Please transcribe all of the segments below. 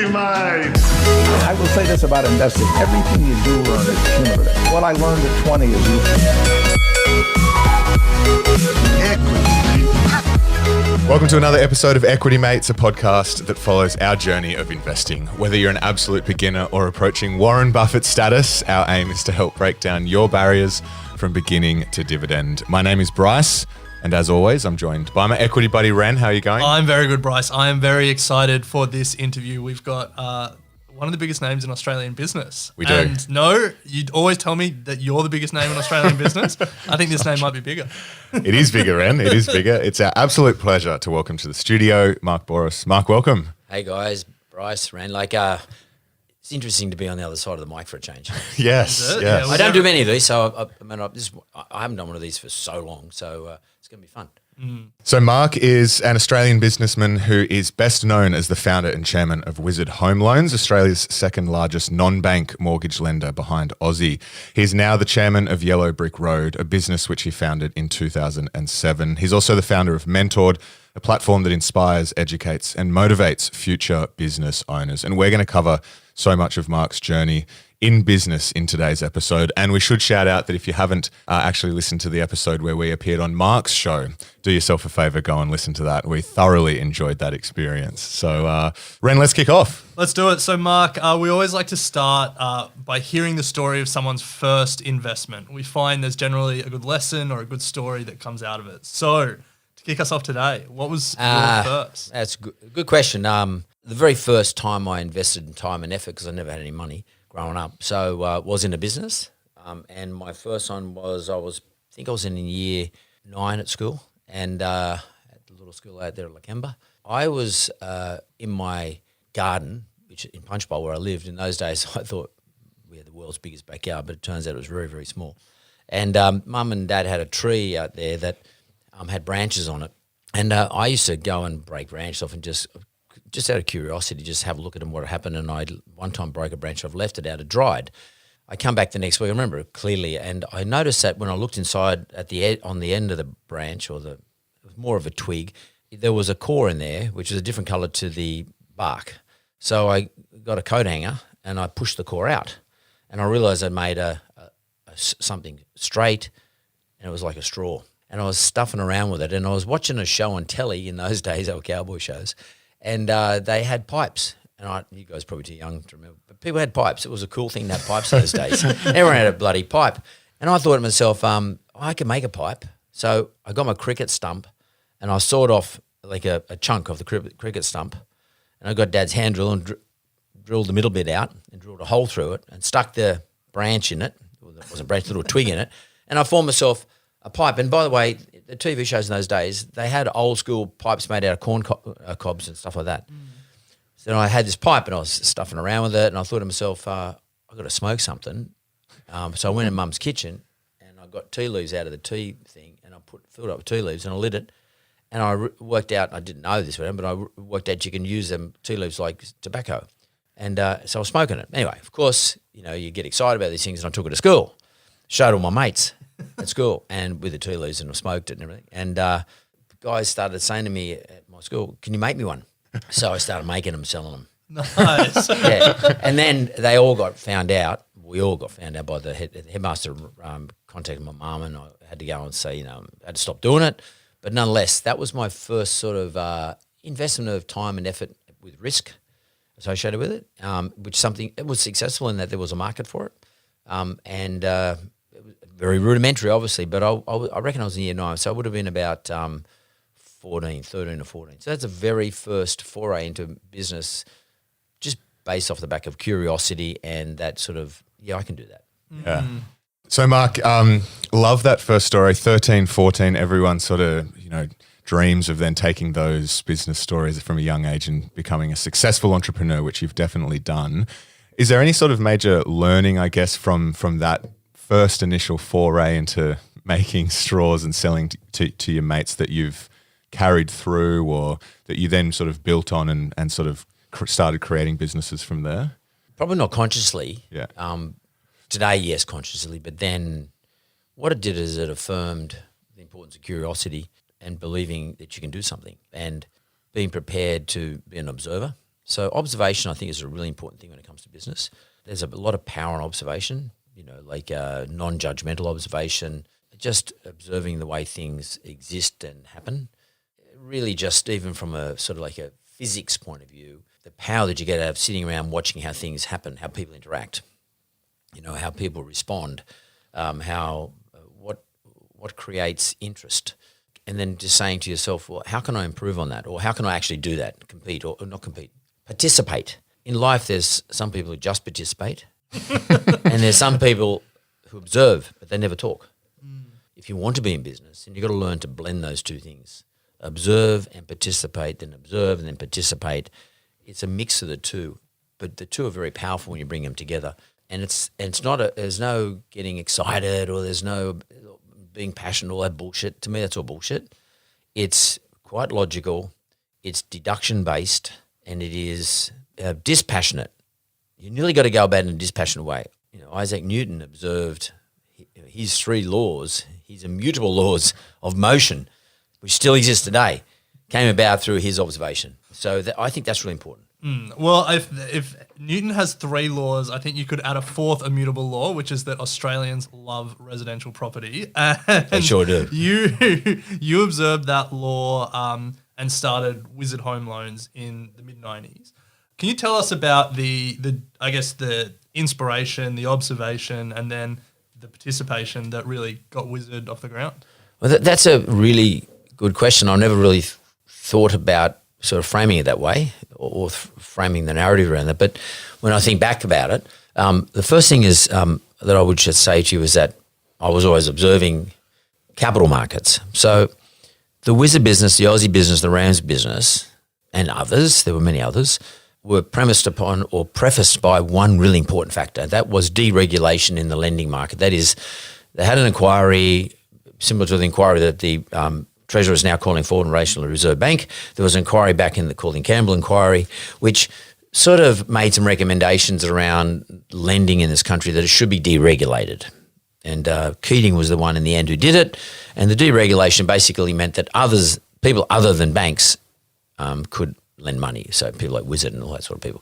equity, mate. I will say this about investing. Everything you do learn is cumulative. What I learned at 20 is useful. Equity. Welcome to another episode of Equity Mates, a podcast that follows our journey of investing. Whether you're an absolute beginner or approaching Warren Buffett status, our aim is to help break down your barriers from beginning to dividend. My name is Bryce, and as always, I'm joined by my equity buddy, Ren. How are you going? I'm very good, Bryce. I am very excited for this interview. We've got one of the biggest names in Australian business. We do. And no, you'd always tell me that you're the biggest name in Australian business. I think this name might be bigger. It is bigger, Ren. It is bigger. It's our absolute pleasure to welcome to the studio Mark Bouris. Mark, welcome. Hey guys, Bryce, Ren. It's interesting to be on the other side of the mic for a change. Yes. Yeah, I don't do many of these, so I haven't done one of these for so long, so it's going to be fun. So Mark is an Australian businessman who is best known as the founder and chairman of Wizard Home Loans, Australia's second largest non-bank mortgage lender behind Aussie. He's now the chairman of Yellow Brick Road, a business which he founded in 2007. He's also the founder of Mentored, a platform that inspires, educates and motivates future business owners. And we're going to cover so much of Mark's journey in business in today's episode. And we should shout out that if you haven't actually listened to the episode where we appeared on Mark's show, do yourself a favor, go and listen to that. We thoroughly enjoyed that experience. So Ren, let's kick off. Let's do it. So Mark, we always like to start by hearing the story of someone's first investment. We find there's generally a good lesson or a good story that comes out of it. So to kick us off today, what was your first? That's a good question. The very first time I invested in time and effort, because I never had any money growing up, so was in a business. And my first one was, I think I was in year 9 at school, and at the little school out there at Lakemba. I was in my garden, which in Punchbowl where I lived. In those days, I thought we had the world's biggest backyard, but it turns out it was very, very small. And Mum and Dad had a tree out there that had branches on it. And I used to go and break branches off and just out of curiosity, just have a look at them, what happened. And I one time broke a branch off, left it out, it dried. I come back the next week, I remember it clearly, and I noticed that when I looked inside on the end of the branch, it was more of a twig, there was a core in there, which was a different colour to the bark. So I got a coat hanger and I pushed the core out, and I realised I'd made something straight, and it was like a straw. And I was stuffing around with it, and I was watching a show on telly in those days, they were cowboy shows, and they had pipes. And you guys are probably too young to remember, but people had pipes. It was a cool thing to have pipes those days. Everyone had a bloody pipe. And I thought to myself, I can make a pipe. So I got my cricket stump and I sawed off like a chunk of the cricket stump, and I got Dad's hand drill and drilled the middle bit out and drilled a hole through it and stuck the branch in it. Well, it wasn't a branch, a little twig in it. And I formed myself a pipe. And by the way, the TV shows in those days, they had old school pipes made out of corn cobs and stuff like that. So I had this pipe and I was stuffing around with it, and I thought to myself, I've got to smoke something. So I went in Mum's kitchen and I got tea leaves out of the tea thing, and I filled it up with tea leaves and I lit it. And I worked out, I didn't know this, but I worked out you can use them tea leaves like tobacco. And so I was smoking it. Anyway, of course, you get excited about these things, and I took it to school, showed all my mates at school, and with the tea leaves, and I smoked it and everything. And guys started saying to me at my school, "Can you make me one?" So I started making them, selling them. Nice. Yeah. And then they all got found out. We all got found out by the headmaster. Contacted my mum, and I had to go and say, I had to stop doing it. But nonetheless, that was my first sort of investment of time and effort with risk associated with it, it was successful in that there was a market for it. And it was very rudimentary, obviously, but I reckon I was in year 9, so I would have been about 13 or 14. So that's a very first foray into business, just based off the back of curiosity and that sort of, I can do that. Yeah. So Mark, love that first story, 13, 14, everyone sort of, dreams of then taking those business stories from a young age and becoming a successful entrepreneur, which you've definitely done. Is there any sort of major learning, I guess, from that first initial foray into making straws and selling to your mates that you've carried through, or that you then sort of built on and sort of started creating businesses from there? Probably not consciously. Yeah. Today, yes, consciously. But then what it did is it affirmed the importance of curiosity and believing that you can do something and being prepared to be an observer. So observation, I think, is a really important thing when it comes to business. There's a lot of power in observation, like non-judgmental observation, just observing the way things exist and happen. Really just even from a sort of like a physics point of view, the power that you get out of sitting around watching how things happen, how people interact, how people respond, what creates interest. And then just saying to yourself, well, how can I improve on that? Or how can I actually do that? Compete or not compete? Participate. In life, there's some people who just participate and there's some people who observe, but they never talk. If you want to be in business, then you've got to learn to blend those two things. Observe and participate, then observe and then participate. It's a mix of the two, but the two are very powerful when you bring them together. And there's no getting excited or there's no being passionate, all that bullshit. To me, that's all bullshit. It's quite logical, it's deduction-based, and it is dispassionate. You nearly got to go about it in a dispassionate way. Isaac Newton observed his 3 laws, his immutable laws of motion, which still exist today, came about through his observation. So I think that's really important. Well, if Newton has 3 laws, I think you could add a 4th immutable law, which is that Australians love residential property. And They sure do. You observed that law and started Wizard Home Loans in the mid-90s. Can you tell us about the inspiration, the observation, and then the participation that really got Wizard off the ground? Well, that's a really good question. I never really thought about sort of framing it that way or framing the narrative around that. But when I think back about it, the first thing is that I would just say to you is that I was always observing capital markets. So the Wizard business, the Aussie business, the Rams business, and others, there were many others, were premised upon or prefaced by one really important factor. That was deregulation in the lending market. That is, they had an inquiry similar to the inquiry that the Treasurer is now calling for in relation to the Reserve Bank. There was an inquiry back in the calling Campbell inquiry, which sort of made some recommendations around lending in this country that it should be deregulated. And Keating was the one in the end who did it. And the deregulation basically meant that people other than banks could lend money. So people like Wizard and all that sort of people.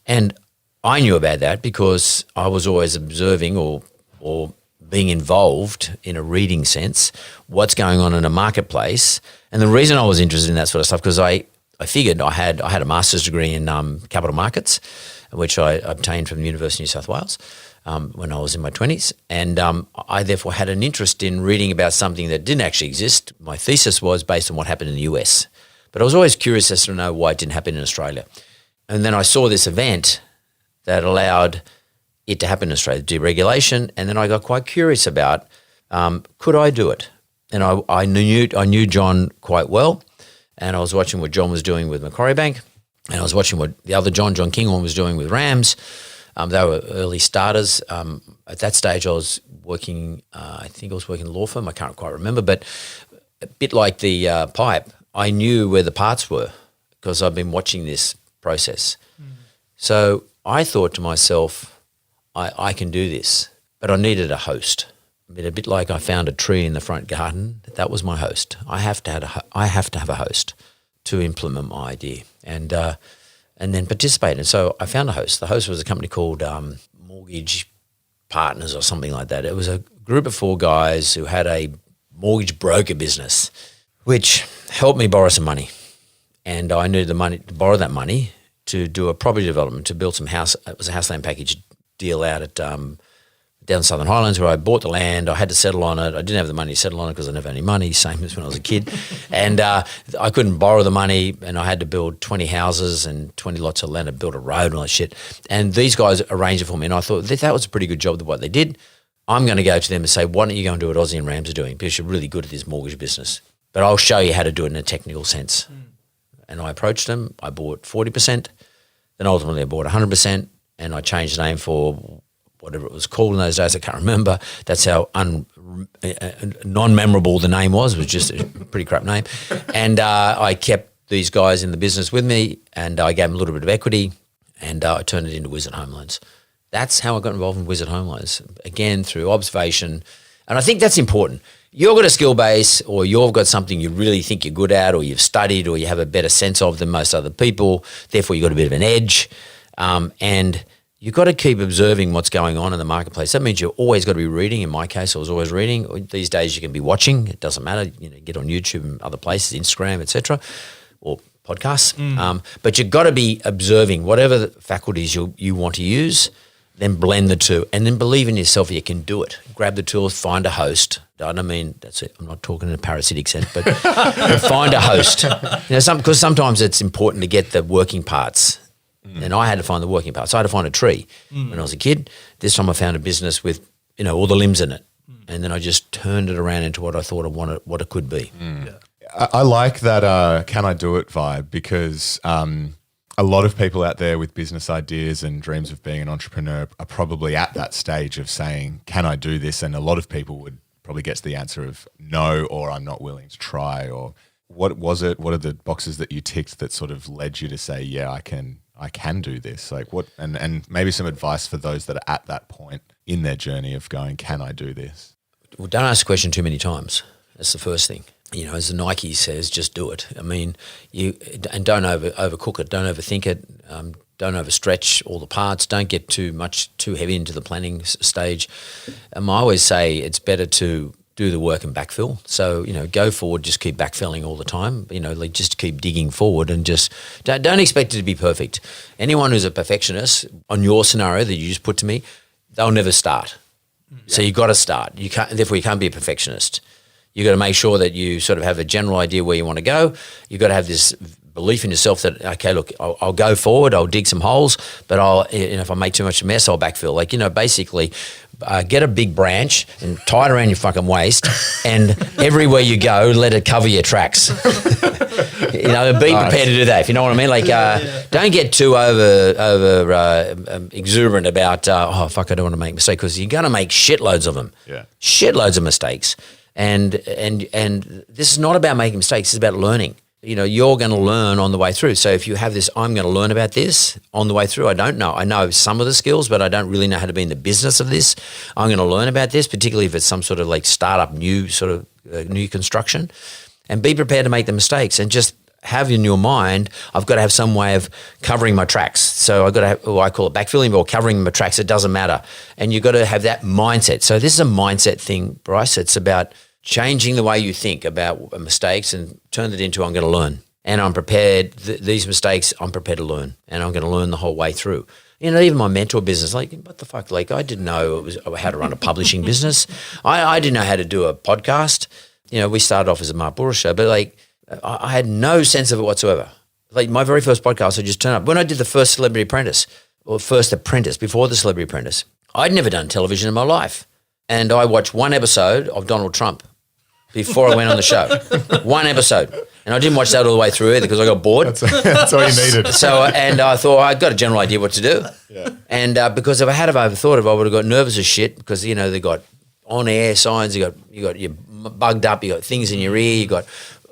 And I knew about that because I was always observing or being involved in a reading sense, what's going on in a marketplace. And the reason I was interested in that sort of stuff, because I figured I had a master's degree in capital markets, which I obtained from the University of New South Wales when I was in my 20s. And I therefore had an interest in reading about something that didn't actually exist. My thesis was based on what happened in the US. But I was always curious as to know why it didn't happen in Australia. And then I saw this event that allowed it to happen in Australia, deregulation, and then I got quite curious about could I do it? And I knew John quite well, and I was watching what John was doing with Macquarie Bank, and I was watching what the other John Kinghorn was doing with Rams. They were early starters. At that stage, I was working. I think I was working in a law firm. I can't quite remember, but a bit like the pipe, I knew where the parts were because I've been watching this process. So I thought to myself, I can do this, but I needed a host. I mean, a bit like I found a tree in the front garden. That was my host. I have to have a host to implement my idea and then participate. And so I found a host. The host was a company called Mortgage Partners or something like that. It was a group of 4 guys who had a mortgage broker business, which helped me borrow some money. And I needed the money to borrow that money to do a property development, to build some house. It was a house land package deal out at down Southern Highlands where I bought the land. I had to settle on it. I didn't have the money to settle on it because I never had any money, same as when I was a kid. And I couldn't borrow the money, and I had to build 20 houses and 20 lots of land to build a road and all that shit. And these guys arranged it for me, and I thought that was a pretty good job of what they did. I'm going to go to them and say, why don't you go and do what Aussie and Rams are doing, because you're really good at this mortgage business. But I'll show you how to do it in a technical sense. And I approached them. I bought 40%. Then ultimately I bought 100%. And I changed the name for whatever it was called in those days. I can't remember. That's how non-memorable the name was. It was just a pretty crap name. And I kept these guys in the business with me, and I gave them a little bit of equity, and I turned it into Wizard Home Loans. That's how I got involved in Wizard Home Loans, again, through observation. And I think that's important. you've got a skill base, or you've got something you really think you're good at, or you've studied, or you have a better sense of than most other people. Therefore, you've got a bit of an edge, and you've got to keep observing what's going on in the marketplace. That means you've always got to be reading. In my case, I was always reading. These days, you can be watching. It doesn't matter. Get on YouTube and other places, Instagram, etc., or podcasts. But you've got to be observing whatever the faculties you want to use. Then blend the two, and then believe in yourself. You can do it. Grab the tools, find a host. I don't mean that's it. I'm not talking in a parasitic sense, but find a host. Because sometimes it's important to get the working parts, and I had to find the working parts. I had to find a tree when I was a kid. This time I found a business with all the limbs in it, and then I just turned it around into what I thought what it could be. Yeah. I like that "can I do it" vibe, because a lot of people out there with business ideas and dreams of being an entrepreneur are probably at that stage of saying, can I do this? And a lot of people would probably get to the answer of no, or I'm not willing to try. Or what was it? What are the boxes that you ticked that sort of led you to say, yeah, I can do this? Like what, and maybe some advice for those that are at that point in their journey of going, can I do this? Well, don't ask the question too many times. That's the first thing. As the Nike says, just do it. I mean, and don't overcook it. Don't overthink it. Don't overstretch all the parts. Don't get too heavy into the planning stage. I always say it's better to do the work and backfill. So, go forward, just keep backfilling all the time. Just keep digging forward, and just don't expect it to be perfect. Anyone who's a perfectionist on your scenario that you just put to me, they'll never start. So you've got to start. Therefore you can't be a perfectionist. You've got to make sure that you sort of have a general idea where you want to go. You've got to have this belief in yourself that, okay, look, I'll go forward, I'll dig some holes, but if I make too much of a mess, I'll backfill. Basically get a big branch and tie it around your fucking waist, and everywhere you go, let it cover your tracks. Be prepared to do that, if you know what I mean. Don't get too over exuberant about, I don't want to make mistakes, because you're going to make shitloads of them. Yeah. Shitloads of mistakes. And this is not about making mistakes, it's about learning. You're going to learn on the way through. So if you have this, I'm going to learn about this on the way through. I don't know. I know some of the skills, but I don't really know how to be in the business of this. I'm going to learn about this, particularly if it's some sort of startup, new construction, and be prepared to make the mistakes, and just have in your mind, I've got to have some way of covering my tracks. So I've got to have, I call it backfilling or covering my tracks. It doesn't matter. And you've got to have that mindset. So this is a mindset thing, Bryce. It's about changing the way you think about mistakes and turn it into, I'm going to learn. And I'm prepared, these mistakes, I'm prepared to learn. And I'm going to learn the whole way through. Even my mentor business, what the fuck? I didn't know how to run a publishing business. I didn't know how to do a podcast. We started off as a Bouris show, but I had no sense of it whatsoever. My very first podcast, I just turned up. When I did the first Celebrity Apprentice, or first Apprentice, before the Celebrity Apprentice, I'd never done television in my life. And I watched one episode of Donald Trump before I went on the show. One episode. And I didn't watch that all the way through either, because I got bored. That's all you needed. So, and I thought, I got a general idea what to do. Yeah. And because if I had overthought it, I would have got nervous as shit, because, they got on-air signs, you got you bugged up, you got things in your ear, you got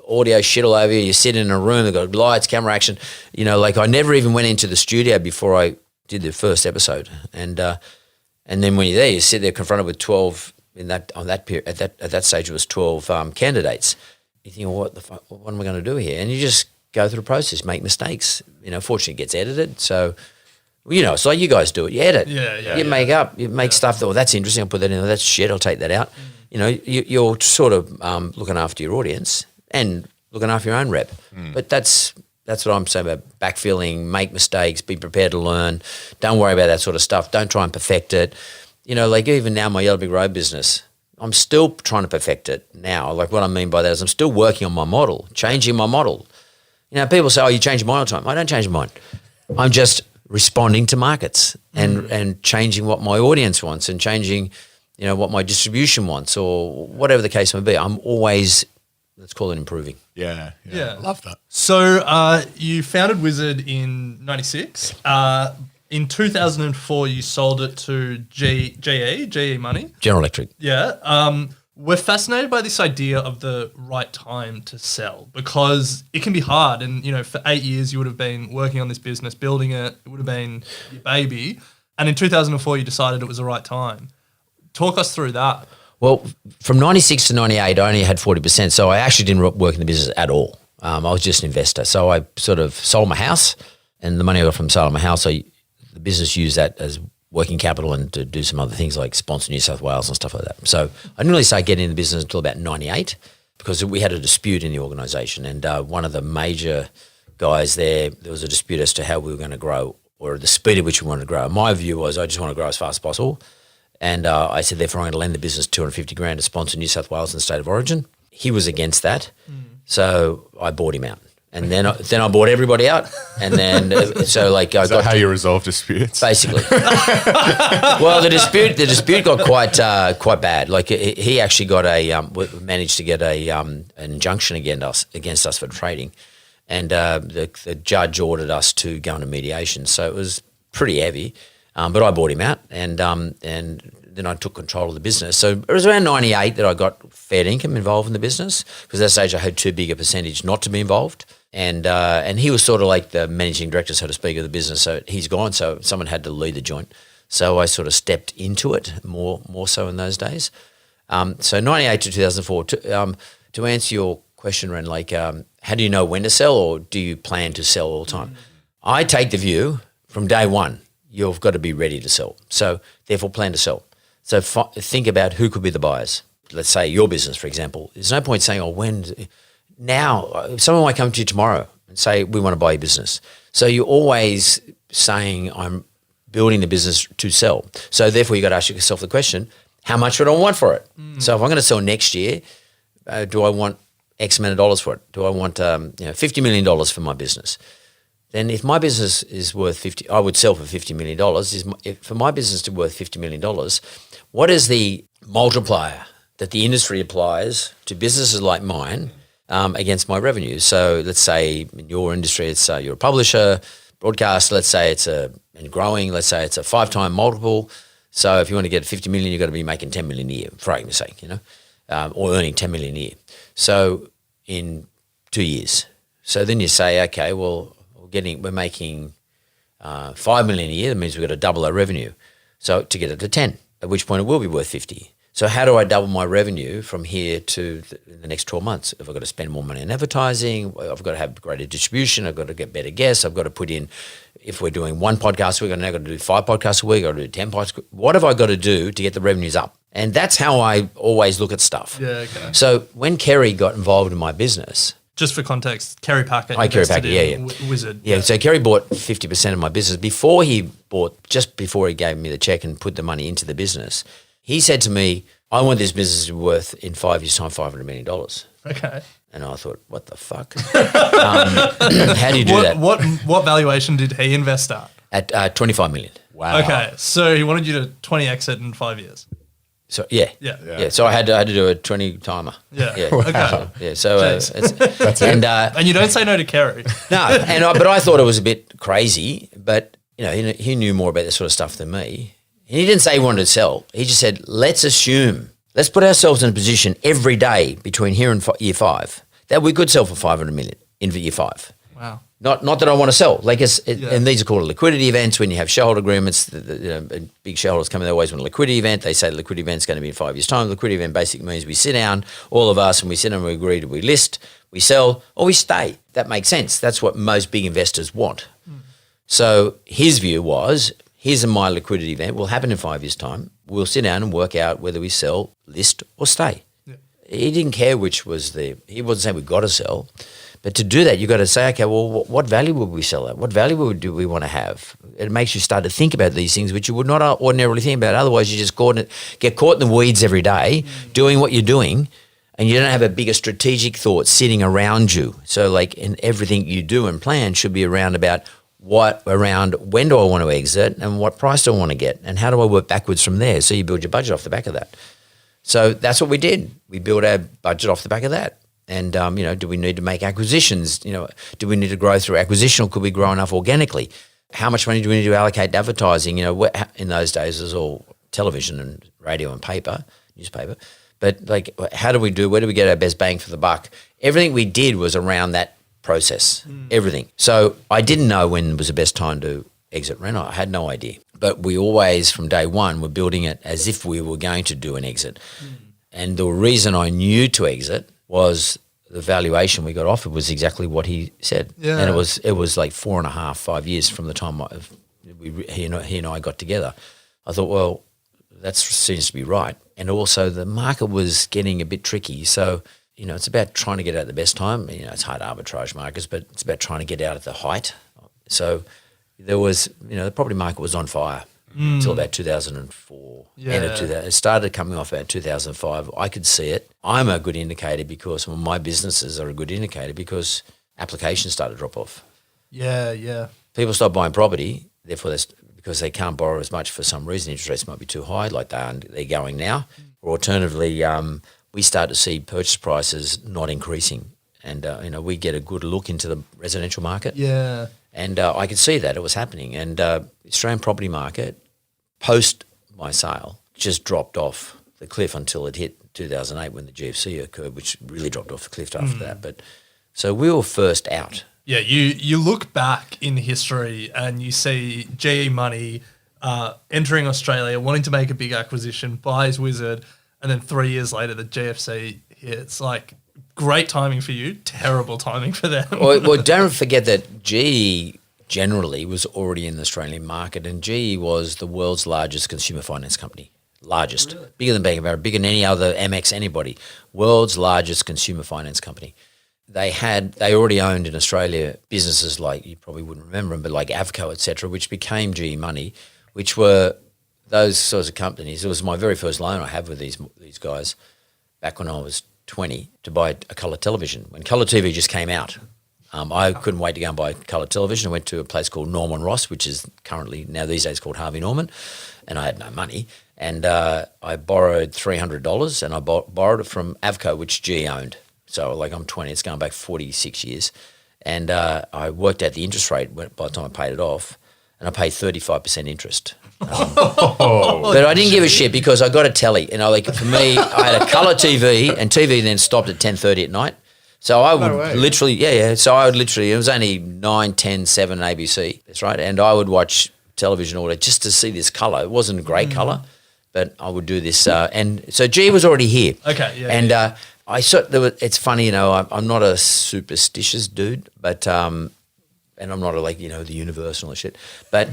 audio shit all over you, you sit in a room, they've got lights, camera action. I never even went into the studio before I did the first episode. And then when you're there, you sit there confronted with 12 at that stage it was 12 candidates. You think, well, what the fuck? What am I going to do here? And you just go through the process, make mistakes. Fortunately, it gets edited. So, it's like you guys do it. You edit. You make up. You make stuff that, that's interesting. I'll put that in. That's shit. I'll take that out. You're sort of looking after your audience and looking after your own rep. But that's what I'm saying about backfilling. Make mistakes. Be prepared to learn. Don't worry about that sort of stuff. Don't try and perfect it. Even now, my Yellow Brick Road business, I'm still trying to perfect it now. What I mean by that is I'm still working on my model, changing my model. People say, you change your mind all the time. I don't change my mind. I'm just responding to markets and changing what my audience wants and changing, what my distribution wants or whatever the case may be. I'm always, let's call it improving. Yeah. I love that. So you founded Wizard in 96. In 2004, you sold it to GE Money. General Electric. Yeah. We're fascinated by this idea of the right time to sell, because it can be hard. And, for 8 years, you would have been working on this business, building it. It would have been your baby. And in 2004, you decided it was the right time. Talk us through that. Well, from 96 to 98, I only had 40%. So I actually didn't work in the business at all. I was just an investor. So I sort of sold my house, and the money I got from selling my house, the business used that as working capital and to do some other things like sponsor New South Wales and stuff like that. So I didn't really start getting in the business until about 98 because we had a dispute in the organisation, and one of the major guys there was a dispute as to how we were going to grow or the speed at which we wanted to grow. My view was I just want to grow as fast as possible. And I said, therefore, I'm going to lend the business $250,000 to sponsor New South Wales and the state of origin. He was against that. So I bought him out. And then I bought everybody out. And then, Is that how you resolve disputes? Basically. Well, the dispute got quite bad. Like he actually got managed to get an injunction against us for trading. And the judge ordered us to go into mediation. So it was pretty heavy. But I bought him out, and then I took control of the business. So it was around 98 that I got fair income involved in the business, because at that stage I had too big a percentage not to be involved. And he was sort of like the managing director, so to speak, of the business. So he's gone, so someone had to lead the joint. So I sort of stepped into it more so in those days. So 98 to 2004. To answer your question, Ren, how do you know when to sell, or do you plan to sell all the time? I take the view from day one, you've got to be ready to sell. So therefore plan to sell. So think about who could be the buyers. Let's say your business, for example. There's no point saying, now, someone might come to you tomorrow and say, we want to buy your business. So you're always saying, I'm building the business to sell. So therefore you've got to ask yourself the question, how much would I want for it? So if I'm going to sell next year, do I want X amount of dollars for it? Do I want $50 million for my business? Then if my business is worth I would sell for $50 million. For my business to be worth $50 million, what is the multiplier that the industry applies to businesses like mine against my revenue? So let's say in your industry, it's you're a publisher, broadcast, let's say and growing, let's say it's a 5-time multiple. So if you want to get 50 million, you've got to be making 10 million a year, for argument's sake, or earning 10 million a year. So in 2 years. So then you say, okay, well, we're making 5 million a year. That means we've got to double our revenue. So to get it to 10, at which point it will be worth 50. So how do I double my revenue from here to the next 12 months? If I've got to spend more money on advertising, I've got to have greater distribution, I've got to get better guests, I've got to put in, if we're doing one podcast a week, I've now got to do 5 podcasts a week, I've got to do 10 podcasts. What have I got to do to get the revenues up? And that's how I always look at stuff. Yeah, okay. So when Kerry got involved in my business, just for context, Kerry Packer Kerry invested Packer, in yeah. Wizard. Yeah, so Kerry bought 50% of my business. Just before he gave me the check and put the money into the business, he said to me, I want this business to be worth in 5 years' time $500 million. Okay. And I thought, what the fuck? How do you do that? What valuation did he invest at? At 25 million. Wow. Okay, so he wanted you to 20 exit in 5 years. So yeah. So I had to do a 20 timer. Yeah. Okay. Yeah. So That's it. And you don't say no to Kerry. No. But I thought it was a bit crazy. But he knew more about this sort of stuff than me. And he didn't say he wanted to sell. He just said, let's put ourselves in a position every day between here and year 5 that we could sell for 500 million in year 5. Wow. Not that I want to sell. And these are called liquidity events when you have shareholder agreements. Big shareholders come in, they always want a liquidity event. They say the liquidity event's going to be in 5 years' time. The liquidity event basically means we sit down, all of us, and we sit down and we agree to we list, we sell, or we stay. That makes sense. That's what most big investors want. So his view was, here's my liquidity event. Will happen in 5 years' time. We'll sit down and work out whether we sell, list, or stay. Yeah. He didn't care which was he wasn't saying we've got to sell. But to do that, you've got to say, okay, well, what value would we sell at? What value do we want to have? It makes you start to think about these things, which you would not ordinarily think about. Otherwise, you just get caught in the weeds every day doing what you're doing, and you don't have a bigger strategic thought sitting around you. So in everything you do and plan should be around when do I want to exit and what price do I want to get and how do I work backwards from there? So you build your budget off the back of that. So that's what we did. We built our budget off the back of that. And, do we need to make acquisitions? Do we need to grow through acquisition, or could we grow enough organically? How much money do we need to allocate to advertising? In those days, it was all television and radio and newspaper. But where do we get our best bang for the buck? Everything we did was around that process, everything. So I didn't know when was the best time to exit Ren. I had no idea. But we always, from day one, were building it as if we were going to do an exit. And the reason I knew to exit was the valuation we got offered was exactly what he said. Yeah. And it was like 4.5, 5 years from the time he and I got together. I thought, well, that seems to be right. And also the market was getting a bit tricky. So, it's about trying to get out at the best time. It's hard arbitrage markets, but it's about trying to get out at the height. So there was, the property market was on fire until about 2004. Yeah. End of 2000. It started coming off about 2005. I could see it. I'm a good indicator because my businesses are a good indicator because applications started to drop off. Yeah. People stop buying property, therefore because they can't borrow as much for some reason. Interest rates might be too high, like they're going now. Or alternatively, we start to see purchase prices not increasing, and we get a good look into the residential market. Yeah. And I could see that it was happening. And the Australian property market, post my sale, just dropped off the cliff until it hit 2008 when the GFC occurred, which really dropped off the cliff after that. But so we were first out. Yeah, you look back in history and you see GE Money entering Australia, wanting to make a big acquisition, buys Wizard, and then 3 years later the GFC hits. Like, great timing for you, terrible timing for them. Well, don't forget that GE generally was already in the Australian market, and GE was the world's largest consumer finance company. Largest. Really? Bigger than Bank of America, bigger than any other Amex, anybody. World's largest consumer finance company. They already owned in Australia businesses like, you probably wouldn't remember them, but like Avco, et cetera, which became GE Money, which were those sorts of companies. It was my very first loan I had with these guys back when I was 20 to buy a colour television. When colour TV just came out, I couldn't wait to go and buy colour television. I went to a place called Norman Ross, which is currently now these days called Harvey Norman, and I had no money. And I borrowed $300 and I borrowed it from Avco, which GE owned. So like I'm 20, it's going back 46 years. And I worked out the interest rate by the time I paid it off, and I paid 35% interest. But I didn't give a shit because I got a telly. For me, I had a colour TV, and TV then stopped at 10:30 at night. So I would literally, So I would literally, it was only 9, 10, 7 ABC. That's right. And I would watch television all day just to see this colour. It wasn't a great colour, but I would do this. And so G was already here. Okay, yeah. And it's funny, I'm not a superstitious dude, but and I'm not the universe and all that shit. But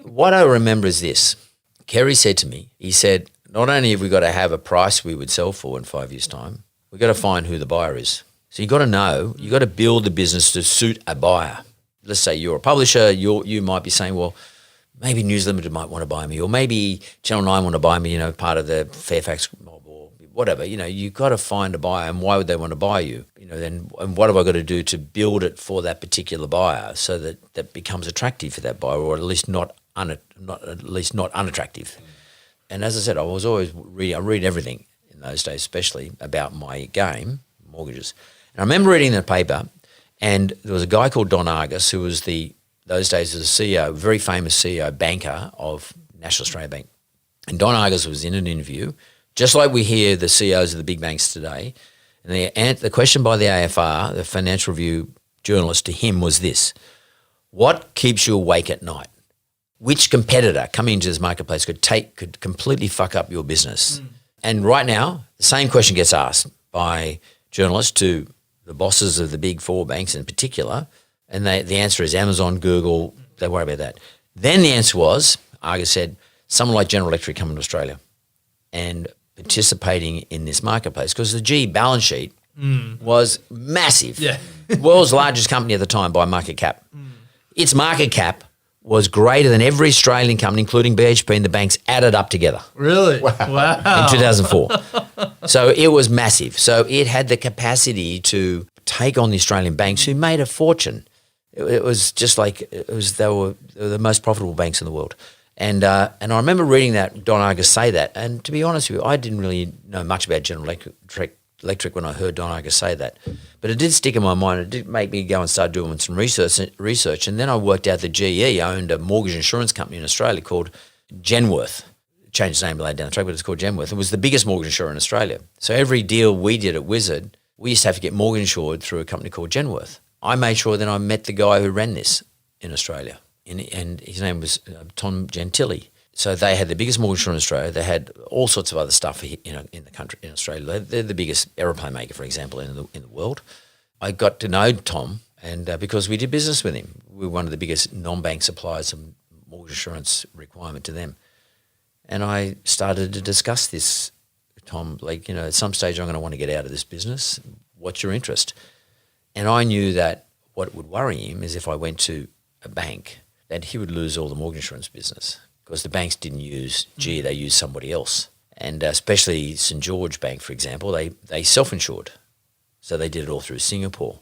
what I remember is this. Kerry said to me, he said, not only have we got to have a price we would sell for in 5 years' time, we've got to find who the buyer is. So you got to know, you got to build the business to suit a buyer. Let's say you're a publisher, you might be saying, well, maybe News Limited might want to buy me, or maybe Channel 9 want to buy me, part of the Fairfax mob or whatever. You got to find a buyer, and why would they want to buy you? Then and what have I got to do to build it for that particular buyer so that becomes attractive for that buyer, or at least not unattractive. And as I said, I was always I read everything in those days, especially about my game, mortgages. And I remember reading the paper, and there was a guy called Don Argus who was those days was the CEO, very famous CEO, banker of National Australia Bank. And Don Argus was in an interview, just like we hear the CEOs of the big banks today. And the question by the AFR, the Financial Review journalist, to him was this: what keeps you awake at night? Which competitor coming into this marketplace could completely fuck up your business? And right now, the same question gets asked by journalists to the bosses of the big four banks in particular, and the answer is Amazon, Google, they worry about that. Then the answer was, Argus said, someone like General Electric coming to Australia and participating in this marketplace, because the GE balance sheet was massive. Yeah. World's largest company at the time by market cap. Its market cap was greater than every Australian company, including BHP and the banks, added up together. Really? Wow. In 2004. So it was massive. So it had the capacity to take on the Australian banks who made a fortune. It was just like they were the most profitable banks in the world. And I remember reading that, Don Argus say that. And to be honest with you, I didn't really know much about General Electric when I heard Don Argus say that. But it did stick in my mind. It did make me go and start doing some research. And then I worked out that GE owned a mortgage insurance company in Australia called Genworth. It changed its name later down the track, but it's called Genworth. It was the biggest mortgage insurer in Australia. So every deal we did at Wizard, we used to have to get mortgage insured through a company called Genworth. I made sure that I met the guy who ran this in Australia. And his name was Tom Gentili. So they had the biggest mortgage insurer in Australia. They had all sorts of other stuff, in the country, in Australia. They're the biggest aeroplane maker, for example, in the world. I got to know Tom, and because we did business with him, we were one of the biggest non-bank suppliers of mortgage insurance requirement to them. And I started to discuss this, Tom, at some stage I'm going to want to get out of this business. What's your interest? And I knew that what would worry him is if I went to a bank, that he would lose all the mortgage insurance business because the banks didn't use GE, they used somebody else. And especially St. George Bank, for example, they self-insured. So they did it all through Singapore.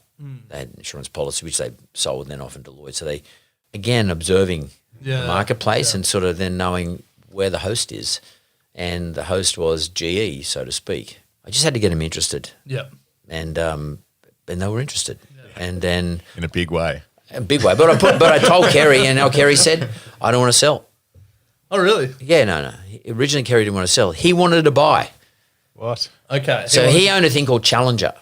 They had an insurance policy, which they sold then off in Deloitte. So they, again, observing the marketplace and sort of then knowing where the host is. And the host was GE, so to speak. I just had to get him interested. Yeah. And they were interested. Yeah. And then In a big way. a big way. But I told Kerry, and now Kerry said, I don't want to sell. Oh, really? Yeah, no. Originally, Kerry didn't want to sell. He wanted to buy. What? Okay. So he owned a thing called Challenger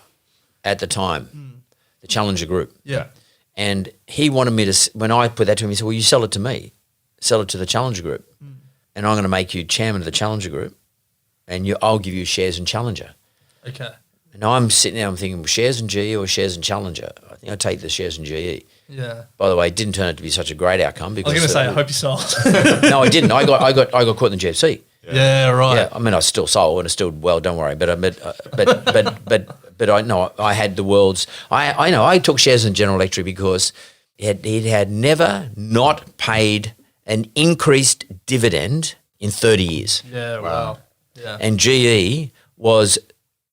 at the time, the Challenger Group. Yeah. And he wanted me to, when I put that to him, he said, well, you sell it to me. Sell it to the Challenger Group. And I'm going to make you chairman of the Challenger Group, and I'll give you shares in Challenger. Okay. And I'm sitting there, I'm thinking, shares in GE or shares in Challenger? I think I'd take the shares in GE. Yeah. By the way, it didn't turn out to be such a great outcome I because was going to say, I hope you sold. no, I didn't. I got caught in the GFC. Yeah, right. Yeah, I mean, I still sold and it's still well. Don't worry, but I know I had the world's. I know I took shares in General Electric because it had never not paid an increased dividend in 30 years. Yeah, wow. Yeah. And GE was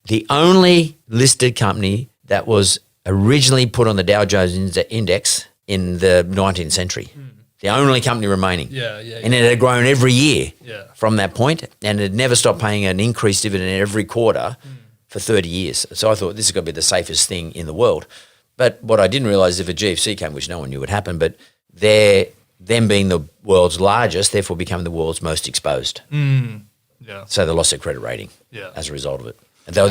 the only listed company that was originally put on the Dow Jones Index in the 19th century. The only company remaining. Yeah. And it had grown every year from that point, and it had never stopped paying an increased dividend every quarter for 30 years. So I thought this is going to be the safest thing in the world. But what I didn't realise is if a GFC came, which no one knew would happen, but them being the world's largest, therefore becoming the world's most exposed. Yeah. So they lost their credit rating as a result of it. And they were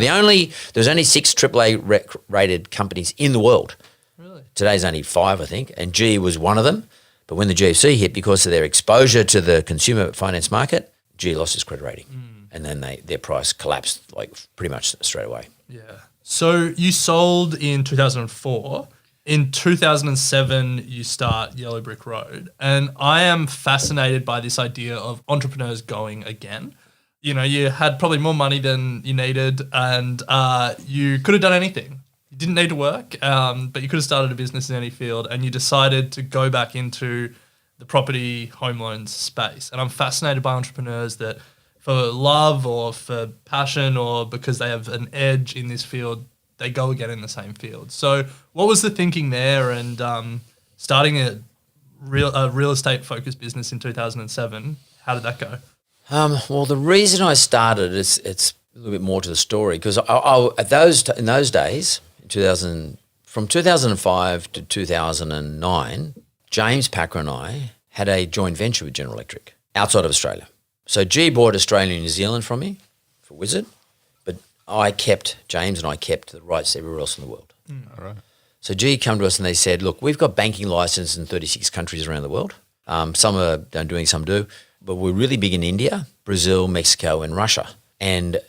there's only 6 AAA rated companies in the world. Really? Today's only 5, I think, and GE was one of them. But when the GFC hit, because of their exposure to the consumer finance market, GE lost its credit rating. And then their price collapsed pretty much straight away. Yeah. So you sold in 2004. In 2007, you start Yellow Brick Road. And I am fascinated by this idea of entrepreneurs going again. You know, you had probably more money than you needed and you could have done anything. You didn't need to work, but you could have started a business in any field and you decided to go back into the property home loans space. And I'm fascinated by entrepreneurs that for love or for passion or because they have an edge in this field, they go again in the same field. So what was the thinking there and starting a real estate focused business in 2007, how did that go? Well, the reason I started, it's a little bit more to the story because in those days, from 2005 to 2009, James Packer and I had a joint venture with General Electric outside of Australia. So GE bought Australia and New Zealand from me for Wizard, but James and I kept the rights everywhere else in the world. All right. So GE come to us and they said, look, we've got banking licenses in 36 countries around the world. Some are doing, some do. But we're really big in India, Brazil, Mexico, and Russia, and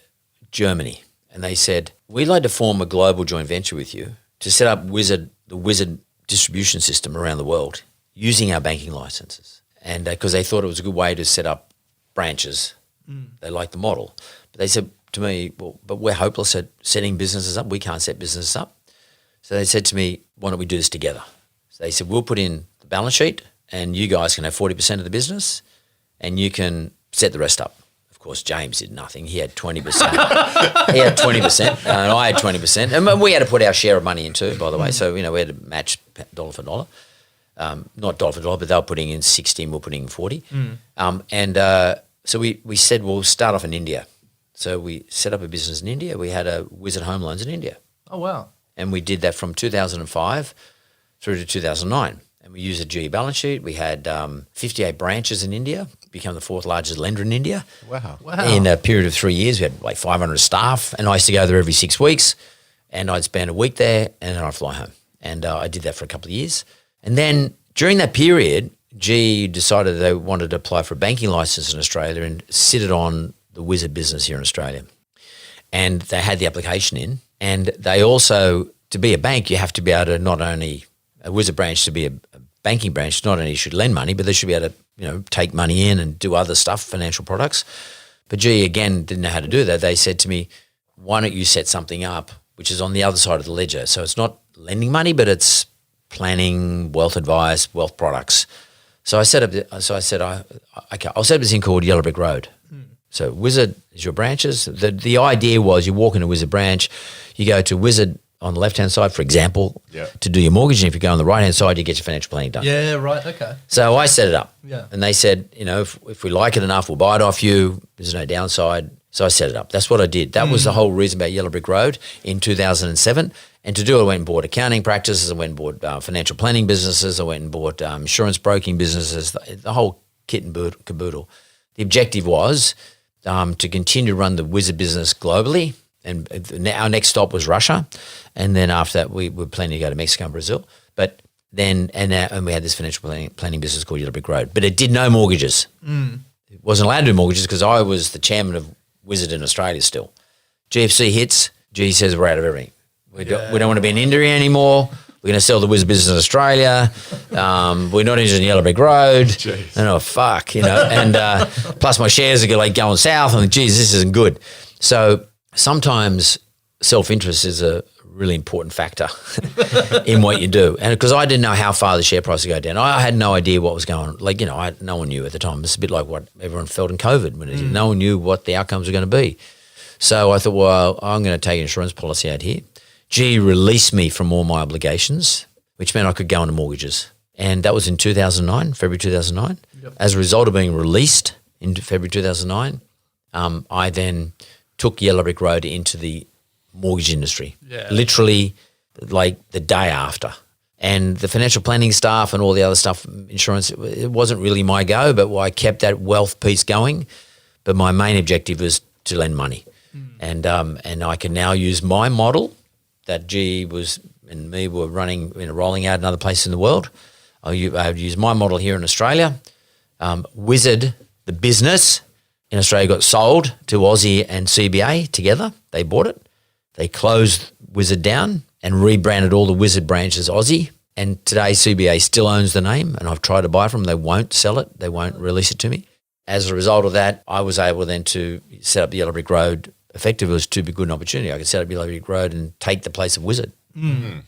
Germany. And they said, we'd like to form a global joint venture with you to set up the Wizard distribution system around the world using our banking licenses. And because they thought it was a good way to set up branches. They liked the model. But they said to me, well, but we're hopeless at setting businesses up. We can't set businesses up. So they said to me, why don't we do this together? So they said, we'll put in the balance sheet and you guys can have 40% of the business and you can set the rest up. Of course, James did nothing. He had 20%. He had 20% and I had 20%. And we had to put our share of money in too, by the way. So, we had to match dollar for dollar. Not dollar for dollar, but they were putting in 60 and we're putting in 40. So we said, we'll start off in India. So we set up a business in India. We had a Wizard Home Loans in India. Oh, wow. And we did that from 2005 through to 2009. And we used a GE balance sheet. We had 58 branches in India, become the 4th largest lender in India. Wow. In a period of 3 years, we had 500 staff. And I used to go there every 6 weeks. And I'd spend a week there and then I'd fly home. And I did that for a couple of years. And then during that period, GE decided they wanted to apply for a banking license in Australia and sit it on the Wizard business here in Australia. And they had the application in, and they also, to be a bank, you have to be able to not only, a Wizard branch to be a banking branch, not only should lend money, but they should be able to, take money in and do other stuff, financial products. But GE, again, didn't know how to do that. They said to me, why don't you set something up which is on the other side of the ledger? So it's not lending money, but it's planning, wealth advice, wealth products. So I said, okay, I'll set up this thing called Yellow Brick Road. So Wizard is your branches. The idea was you walk into Wizard branch, you go to Wizard on the left-hand side, for example, to do your mortgage, and if you go on the right-hand side, you get your financial planning done. Yeah, right, okay. So I set it up. Yeah. And they said, if we like it enough, we'll buy it off you. There's no downside. So I set it up. That's what I did. That was the whole reason about Yellow Brick Road in 2007. And to do it, I went and bought accounting practices. I went and bought financial planning businesses. I went and bought insurance broking businesses, the whole kit and caboodle. The objective was to continue to run the Wizard business globally. And our next stop was Russia. And then after that, we were planning to go to Mexico and Brazil. But then, and we had this financial planning business called Yellow Brick Road. But it did no mortgages. It wasn't allowed to do mortgages because I was the chairman of Wizard in Australia still. GFC hits, G says we're out of everything. We don't want to be in India anymore. We're going to sell the Wizard business in Australia. We're not interested in Yellow Brick Road. Jeez. And fuck, and plus my shares are going south. I'm like, geez, this isn't good. So sometimes self-interest is a really important factor in what you do. And because I didn't know how far the share price would go down. I had no idea what was going on. No one knew at the time. It's a bit like what everyone felt in COVID when no one knew what the outcomes were going to be. So I thought, well, I'm going to take an insurance policy out here. G released me from all my obligations, which meant I could go into mortgages. And that was in 2009, February 2009. Yep. As a result of being released in February 2009, I then took Yellow Brick Road into the mortgage industry, literally like the day after. And the financial planning staff and all the other stuff, insurance, it wasn't really my go, but I kept that wealth piece going. But my main objective was to lend money. And I can now use my model that G was and me were running, rolling out in other places in the world. I would use my model here in Australia. Wizard, the business in Australia, got sold to Aussie and CBA together. They bought it. They closed Wizard down and rebranded all the Wizard branches Aussie. And today CBA still owns the name, and I've tried to buy from them. They won't sell it. They won't release it to me. As a result of that, I was able then to set up the Yellow Brick Road. Effectively, it was too good an opportunity. I could set up Yellow Brick Road and take the place of Wizard.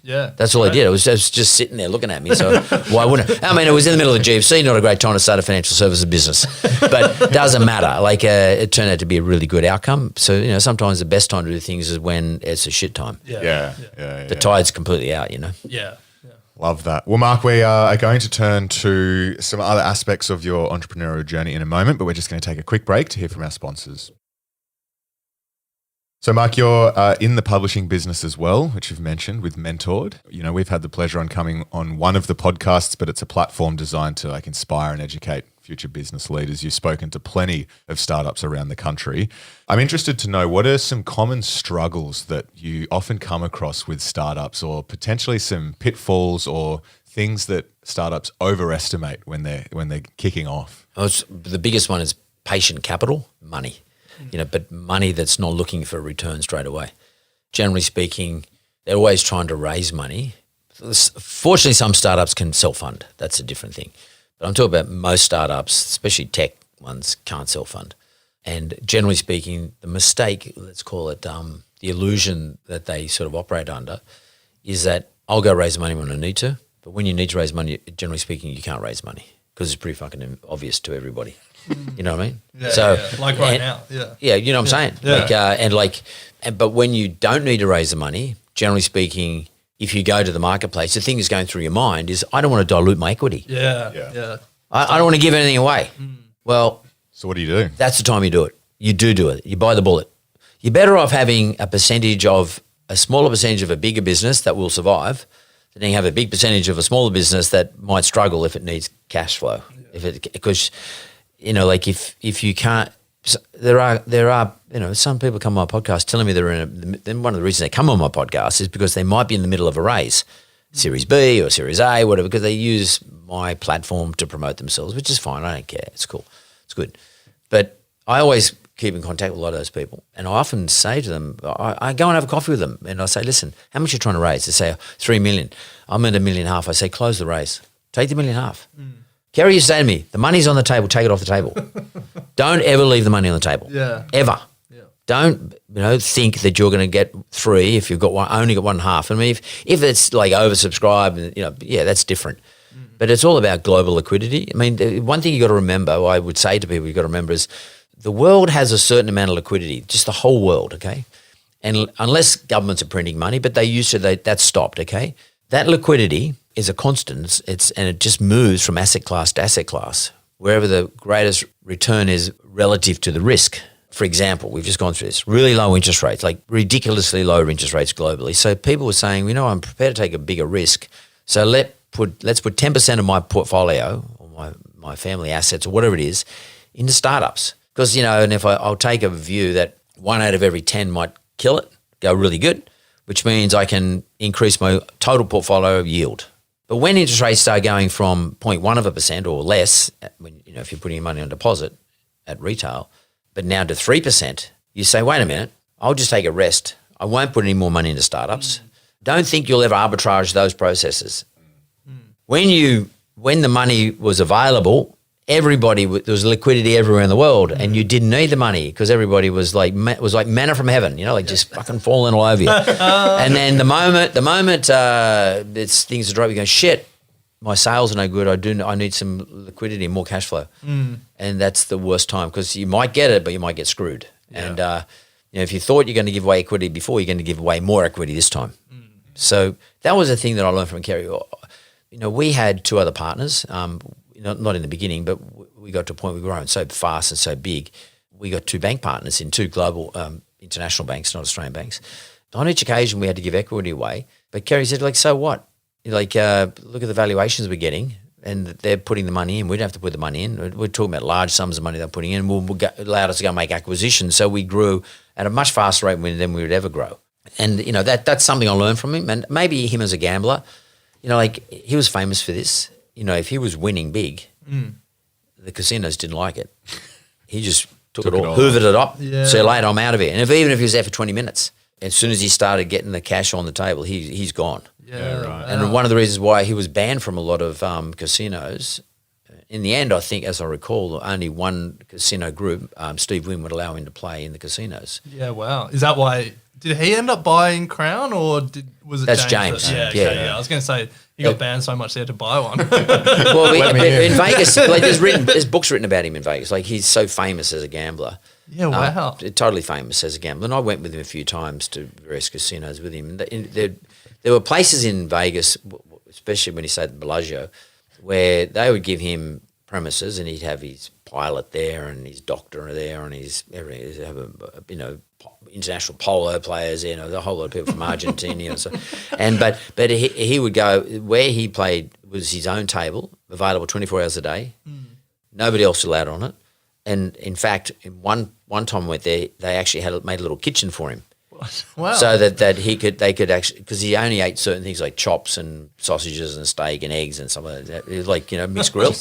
Yeah. That's all I did. I was just sitting there looking at me. So why wouldn't I? I mean, it was in the middle of GFC, not a great time to start a financial services business. But it doesn't matter. It turned out to be a really good outcome. So, sometimes the best time to do things is when it's a shit time. Yeah. The tide's completely out, Yeah. Love that. Well, Mark, we are going to turn to some other aspects of your entrepreneurial journey in a moment, but we're just going to take a quick break to hear from our sponsors. So, Mark, you're in the publishing business as well, which you've mentioned with Mentored. We've had the pleasure on coming on one of the podcasts, but it's a platform designed to inspire and educate future business leaders. You've spoken to plenty of startups around the country. I'm interested to know, what are some common struggles that you often come across with startups, or potentially some pitfalls or things that startups overestimate when they're kicking off? The biggest one is patient capital, money. But money that's not looking for a return straight away. Generally speaking, they're always trying to raise money. Fortunately, some startups can self-fund. That's a different thing. But I'm talking about most startups, especially tech ones, can't self-fund. And generally speaking, the mistake, let's call it the illusion that they sort of operate under, is that I'll go raise money when I need to. But when you need to raise money, generally speaking, you can't raise money because it's pretty fucking obvious to everybody. You know what I mean? Yeah. Like right now. Yeah. Yeah, you know what I'm saying? Yeah. But when you don't need to raise the money, generally speaking, if you go to the marketplace, the thing that's going through your mind is, I don't want to dilute my equity. Yeah. I don't want to give anything away. Well, so what do you do? That's the time you do it. You do it. You buy the bullet. You're better off having a smaller percentage of a bigger business that will survive than you have a big percentage of a smaller business that might struggle if it needs cash flow. Because if you can't, there are some people come on my podcast telling me then one of the reasons they come on my podcast is because they might be in the middle of a raise, Series B or Series A, whatever, because they use my platform to promote themselves, which is fine. I don't care. It's cool. It's good. But I always keep in contact with a lot of those people. And I often say to them, I go and have a coffee with them and I say, listen, how much are you trying to raise? They say, 3 million. I'm at $1.5 million. I say, close the raise. Take the $1.5 million. Kerry used to say to me, the money's on the table, take it off the table. Don't ever leave the money on the table. Yeah. Ever. Yeah. Don't think that you're going to get 3 if you've got only got 1.5. I mean, if it's like oversubscribed, that's different. But it's all about global liquidity. I mean, one thing you got to remember, I would say to people, you got to remember is the world has a certain amount of liquidity, just the whole world, okay? And unless governments are printing money, but they used to, that stopped, okay? That liquidity is a constant, and it just moves from asset class to asset class, wherever the greatest return is relative to the risk. For example, we've just gone through this, really low interest rates, like ridiculously low interest rates globally. So people were saying, I'm prepared to take a bigger risk. So let's put 10% of my portfolio or my family assets or whatever it is into startups. Because, and if I'll take a view that 1 out of every 10 might kill it, go really good, which means I can increase my total portfolio yield. But when interest rates start going from 0.1% or less, when if you're putting your money on deposit at retail, but now to 3%, you say, wait a minute, I'll just take a rest. I won't put any more money into startups. Don't think you'll ever arbitrage those processes. When the money was available, there was liquidity everywhere in the world, and you didn't need the money because everybody was like manna from heaven, just fucking falling all over you. And then the moment things are dropping, you go, shit, my sales are no good. I need some liquidity and more cash flow, and that's the worst time because you might get it, but you might get screwed. Yeah. And if you thought you're going to give away equity before, you're going to give away more equity this time. So that was a thing that I learned from Kerry. We had 2 other partners. Not in the beginning, but we got to a point we were growing so fast and so big. We got 2 bank partners in 2 global international banks, not Australian banks. On each occasion, we had to give equity away. But Kerry said, so what? Look at the valuations we're getting, and they're putting the money in. We don't have to put the money in. We're talking about large sums of money they're putting in. Allowed us to go make acquisitions. So we grew at a much faster rate than we would ever grow. And, that's something I learned from him. And maybe him as a gambler, he was famous for this. If he was winning big, the casinos didn't like it. He just took it all, hoovered it up, see you later, I'm out of here. And even if he was there for 20 minutes, as soon as he started getting the cash on the table, he's gone. Yeah, right. And one of the reasons why he was banned from a lot of casinos, in the end, I think, as I recall, only one casino group, Steve Wynn, would allow him to play in the casinos. Yeah, wow. Is that why? Did he end up buying Crown, or was it That's James? James. Yeah. I was going to say he got banned so much they had to buy one. Well, in Vegas, there's books written about him in Vegas. Like, he's so famous as a gambler. Yeah, wow. Totally famous as a gambler. And I went with him a few times to various casinos with him. There were places in Vegas, especially when he stayed at Bellagio, where they would give him premises and he'd have his pilot there and his doctor there and his everything. Have international polo players, a whole lot of people from Argentina. But he would go where he played was his own table, available 24 hours a day. Nobody else allowed on it. And in fact, one time I went there, they actually made a little kitchen for him. Wow. So that they could actually, because he only ate certain things like chops and sausages and steak and eggs and stuff like that. It was like, mixed grill.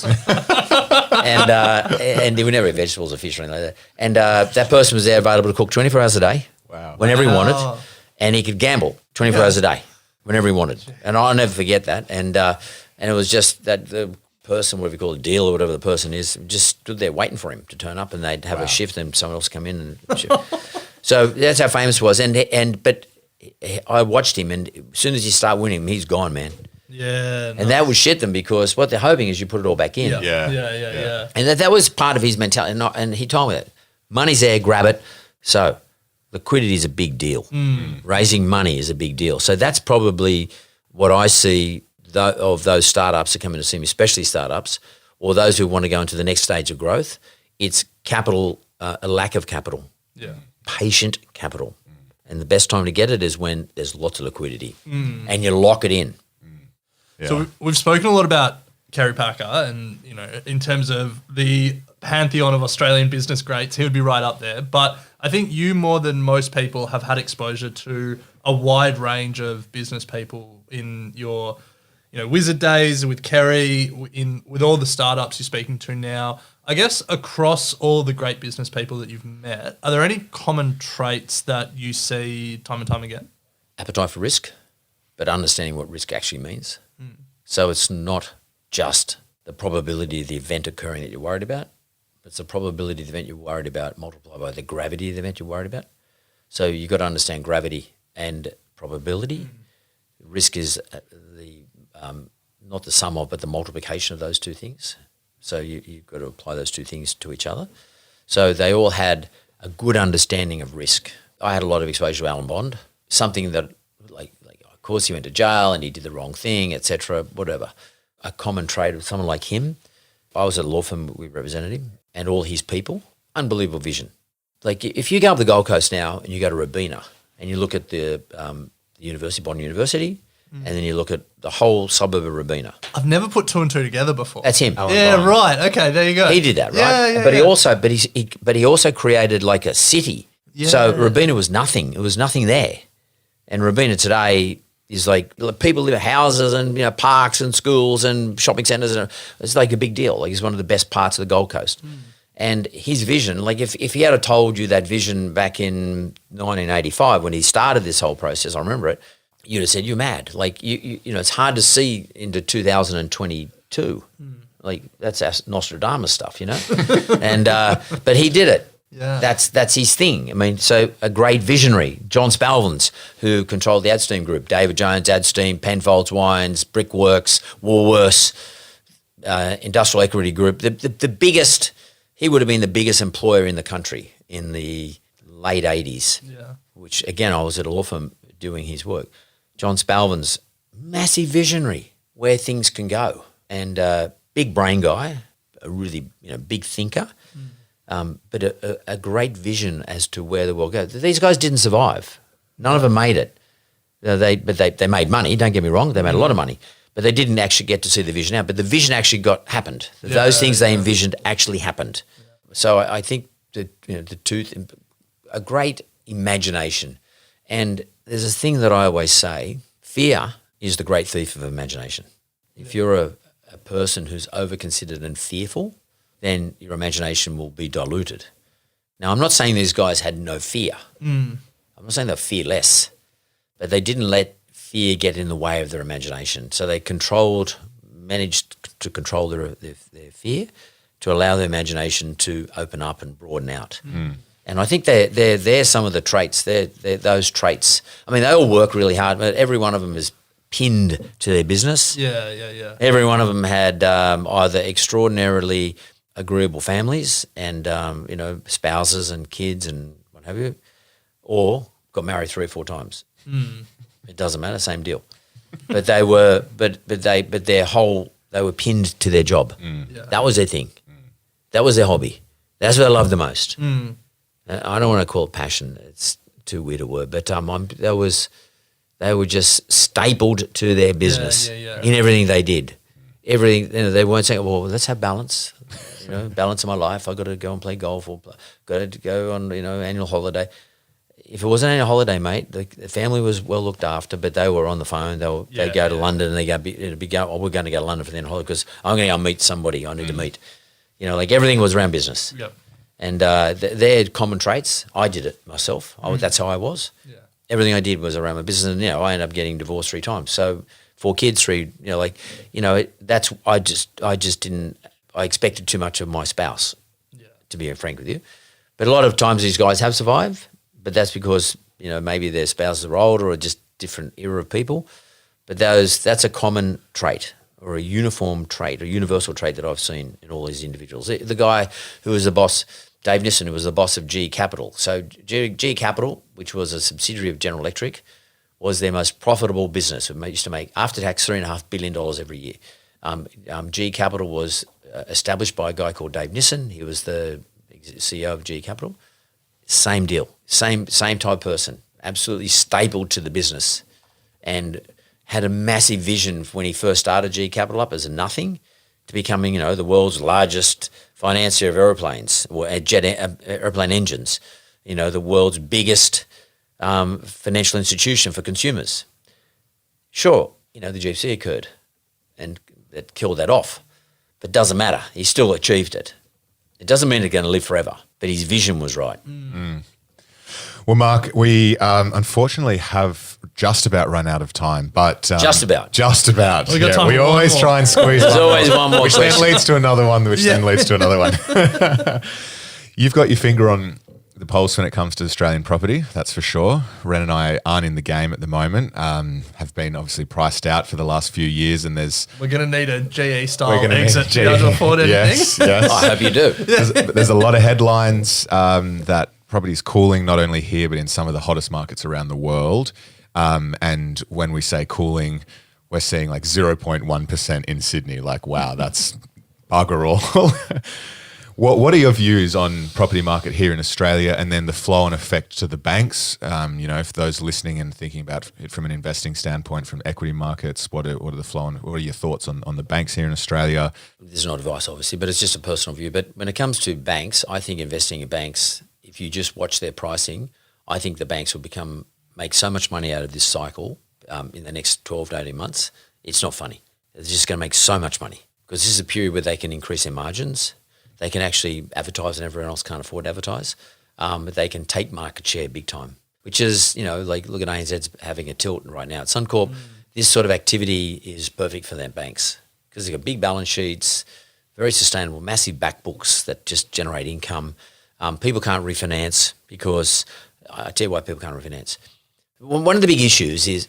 And he would never eat vegetables or fish or anything like that. And that person was there available to cook 24 hours a day. Wow. Whenever he wanted. And he could gamble 24 hours a day whenever he wanted. And I'll never forget that. And it was just that the person, whatever you call it, deal or whatever the person is, just stood there waiting for him to turn up, and they'd have a shift and someone else come in and shift. So that's how famous he was. But I watched him, and as soon as you start winning, he's gone, man. Yeah. And that would shit them because what they're hoping is you put it all back in. Yeah. And that was part of his mentality. And he told me that. Money's there, grab it. So liquidity is a big deal. Raising money is a big deal. So that's probably what I see of those startups that come in to see me, especially startups, or those who want to go into the next stage of growth. It's capital, a lack of capital. Yeah. Patient capital. And the best time to get it is when there's lots of liquidity and you lock it in. Yeah. So we've spoken a lot about Kerry Packer and, in terms of the pantheon of Australian business greats, he would be right up there. But I think you, more than most people, have had exposure to a wide range of business people in your Wizard days with Kerry, with all the startups you're speaking to now. I guess across all the great business people that you've met, are there any common traits that you see time and time again? Appetite for risk, but understanding what risk actually means. So it's not just the probability of the event occurring that you're worried about, but it's the probability of the event you're worried about multiplied by the gravity of the event you're worried about. So you've got to understand gravity and probability. Risk is not the sum of, but the multiplication of those two things. So you've got to apply those two things to each other. So they all had a good understanding of risk. I had a lot of exposure to Alan Bond, something that, like of course he went to jail and he did the wrong thing, etc., whatever. A common trait of someone like him, I was at a law firm, we represented him, and all his people, unbelievable vision. Like if you go up the Gold Coast now and you go to Robina and you look at the university, Bond University, and then you look at the whole suburb of Robina. I've never put two and two together before. That's him. Yeah, right. Okay, there you go. He did that, right? Yeah, but he also created like a city. Yeah. So Robina was nothing. It was nothing there. And Robina today is like people live in houses and parks and schools and shopping centres, and it's like a big deal. Like it's one of the best parts of the Gold Coast. And his vision, like if he had told you that vision back in 1985 when he started this whole process, I remember it, you'd have said you're mad. Like you it's hard to see into 2022. Like that's Nostradamus stuff, and but he did it. Yeah, that's his thing. I mean, so a great visionary, John Spalvins, who controlled the Adsteam Group, David Jones, Adsteam, Penfolds Wines, Brickworks, Woolworths, Industrial Equity Group, the biggest. He would have been the biggest employer in the country in the late 80s. Yeah, which again I was at a law firm doing his work. John Spalvins, massive visionary, where things can go, and big brain guy, a really big thinker, but a great vision as to where the world goes. These guys didn't survive. None of them made it. They made money. Don't get me wrong, they made a lot of money, but they didn't actually get to see the vision out. But the vision actually happened. Those things they envisioned actually happened. So I think that a great imagination. And there's a thing that I always say, fear is the great thief of imagination. If you're a person who's overconsidered and fearful, then your imagination will be diluted. Now, I'm not saying these guys had no fear. I'm not saying they're fearless, but they didn't let fear get in the way of their imagination. So they managed to control their fear, to allow their imagination to open up and broaden out. And I think they're some of the traits. They're those traits. I mean, they all work really hard, but every one of them is pinned to their business. Yeah. Every one of them had either extraordinarily agreeable families and spouses and kids and what have you, or got married 3 or 4 times. It doesn't matter, same deal. But they were, they were pinned to their job. Yeah. That was their thing. That was their hobby. That's what I loved the most. I don't want to call it passion. It's too weird a word, but they were just stapled to their business in everything they did. Everything they weren't saying, well, let's have balance. Balance in my life. I got to go and play golf or got to go on annual holiday. If it was an annual holiday, mate, the family was well looked after, but they were on the phone. They'd go to London and we're going to go to London for the holiday because I'm going to go meet somebody I need to meet. Like everything was around business. Yep. And they're common traits. I did it myself. That's how I was. Yeah. Everything I did was around my business, and I ended up getting divorced 3 times. So 4 kids, 3. That's I just didn't. I expected too much of my spouse. Yeah. To be frank with you, but a lot of times these guys have survived, but that's because maybe their spouses are older or just different era of people. But that's a common trait or a uniform trait, a universal trait that I've seen in all these individuals. The guy who was the boss, Dave Nissen, who was the boss of GE Capital. So GE Capital, which was a subsidiary of General Electric, was their most profitable business. It used to make after-tax $3.5 billion every year. GE Capital was established by a guy called Dave Nissen. He was the CEO of GE Capital. Same deal, same type person, absolutely stapled to the business, and had a massive vision when he first started GE Capital up as a nothing to becoming, the world's largest financier of airplanes or airplane engines, the world's biggest financial institution for consumers. Sure, the GFC occurred, and that killed that off. But it doesn't matter. He still achieved it. It doesn't mean they're going to live forever, but his vision was right. Well, Mark, we unfortunately have just about run out of time, but Just about. We got time we for one always more. try and squeeze. There's always one more which then question. leads to another one, which then leads to another one. You've got your finger on the pulse when it comes to Australian property, that's for sure. Ren and I aren't in the game at the moment. Have been obviously priced out for the last few years, and We're going to need a GE we're style going exit to be able to afford anything. Yes. I hope you do. There's a lot of headlines that property's cooling, not only here, but in some of the hottest markets around the world. And when we say cooling, we're seeing like 0.1% in Sydney. Like, wow, that's bugger all. What are your views on property market here in Australia, and then the flow and effect to the banks? If those listening and thinking about it from an investing standpoint, from equity markets, what are the flow and what are your thoughts on the banks here in Australia? This is not advice, obviously, but it's just a personal view. But when it comes to banks, I think investing in banks, if you just watch their pricing, I think the banks will make so much money out of this cycle in the next 12 to 18 months. It's not funny. They're just going to make so much money because this is a period where they can increase their margins. They can actually advertise and everyone else can't afford to advertise. But they can take market share big time, which is, like look at ANZ's having a tilt right now at Suncorp. This sort of activity is perfect for them banks because they've got big balance sheets, very sustainable, massive back books that just generate income. People can't refinance because I tell you why people can't refinance. One of the big issues is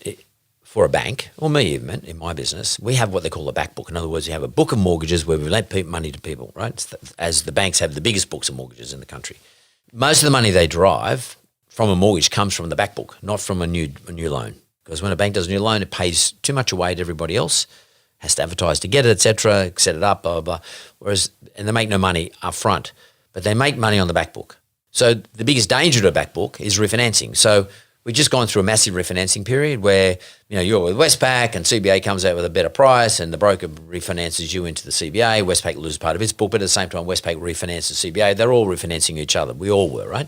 for a bank, or me even, in my business, we have what they call a back book. In other words, we have a book of mortgages where we lend money to people, right? As the banks have the biggest books of mortgages in the country. Most of the money they derive from a mortgage comes from the back book, not from a new loan. Because when a bank does a new loan, it pays too much away to everybody else, has to advertise to get it, etc., set it up, blah, blah, blah. And they make no money up front, but they make money on the back book. So the biggest danger to a back book is refinancing. So we've just gone through a massive refinancing period where, you're with Westpac and CBA comes out with a better price and the broker refinances you into the CBA. Westpac loses part of its book, but at the same time, Westpac refinances CBA. They're all refinancing each other. We all were, right?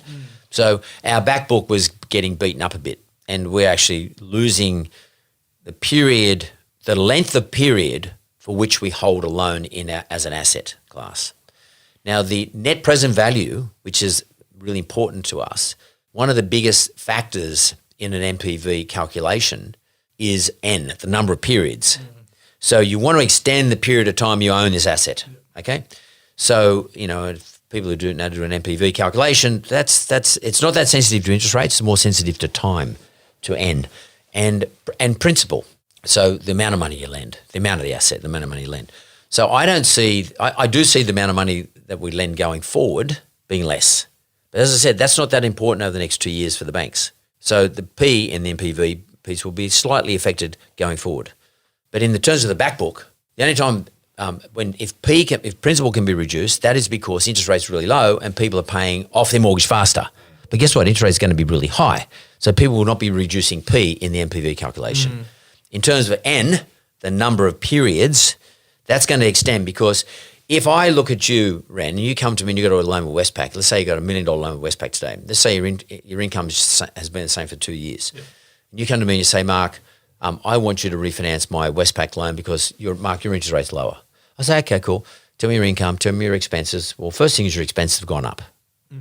So our back book was getting beaten up a bit and we're actually losing the length of period for which we hold a loan as an asset class. Now, the net present value, which is really important to us, one of the biggest factors in an NPV calculation is N, the number of periods. So you want to extend the period of time you own this asset, okay? So, if people who do an NPV calculation, it's not that sensitive to interest rates, it's more sensitive to time, to N, and principal. So the amount of money you lend, the amount of the asset, the amount of money you lend. So I do see the amount of money that we lend going forward being less. But as I said, that's not that important over the next 2 years for the banks. So the P in the NPV piece will be slightly affected going forward. But in the terms of the back book, the only time if principal can be reduced, that is because interest rates are really low and people are paying off their mortgage faster. But guess what? Interest rate is going to be really high. So people will not be reducing P in the NPV calculation. In terms of N, the number of periods, that's going to extend because if I look at you, Ren, and you come to me and you got a loan with Westpac, let's say you got $1 million loan with Westpac today. Let's say your income has been the same for 2 years. Yeah. And you come to me and you say, Mark, I want you to refinance my Westpac loan because your interest rate's lower. I say, okay, cool. Tell me your income, tell me your expenses. Well, first thing is your expenses have gone up.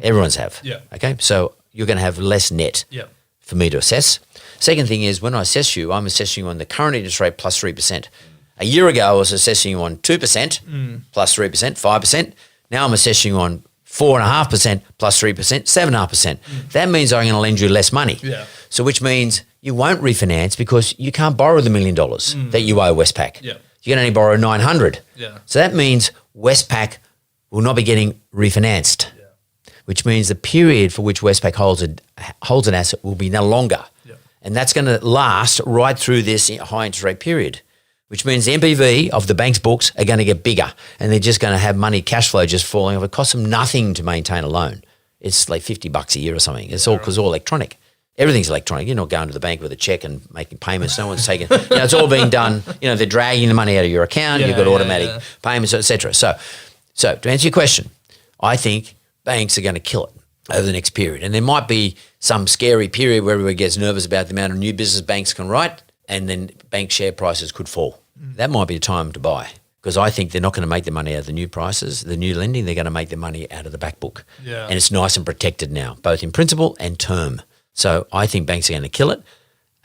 Everyone's have. Yeah. Okay, so you're going to have less net for me to assess. Second thing is when I assess you, I'm assessing you on the current interest rate plus 3%. A year ago, I was assessing you on 2% plus 3%, 5%. Now I'm assessing you on 4.5% plus 3%, 7.5%. That means I'm going to lend you less money. Yeah. So which means you won't refinance because you can't borrow the $1 million that you owe Westpac. Yeah. You can only borrow 900. Yeah. So that means Westpac will not be getting refinanced, which means the period for which Westpac holds an asset will be no longer. Yeah. And that's going to last right through this high interest rate period, which means the NPV of the bank's books are going to get bigger and they're just going to have money, cash flow just falling off. It costs them nothing to maintain a loan. It's like $50 a year or something. It's all because it's all electronic. Everything's electronic. You're not going to the bank with a check and making payments. No one's taking, it's all being done. They're dragging the money out of your account. You've got automatic payments, et cetera. So to answer your question, I think banks are going to kill it over the next period. And there might be some scary period where everybody gets nervous about the amount of new business banks can write, and then bank share prices could fall. that might be a time to buy, because I think they're not going to make the money out of the new prices, the new lending. They're going to make the money out of the back book. Yeah. And it's nice and protected now, both in principal and term. So I think banks are going to kill it.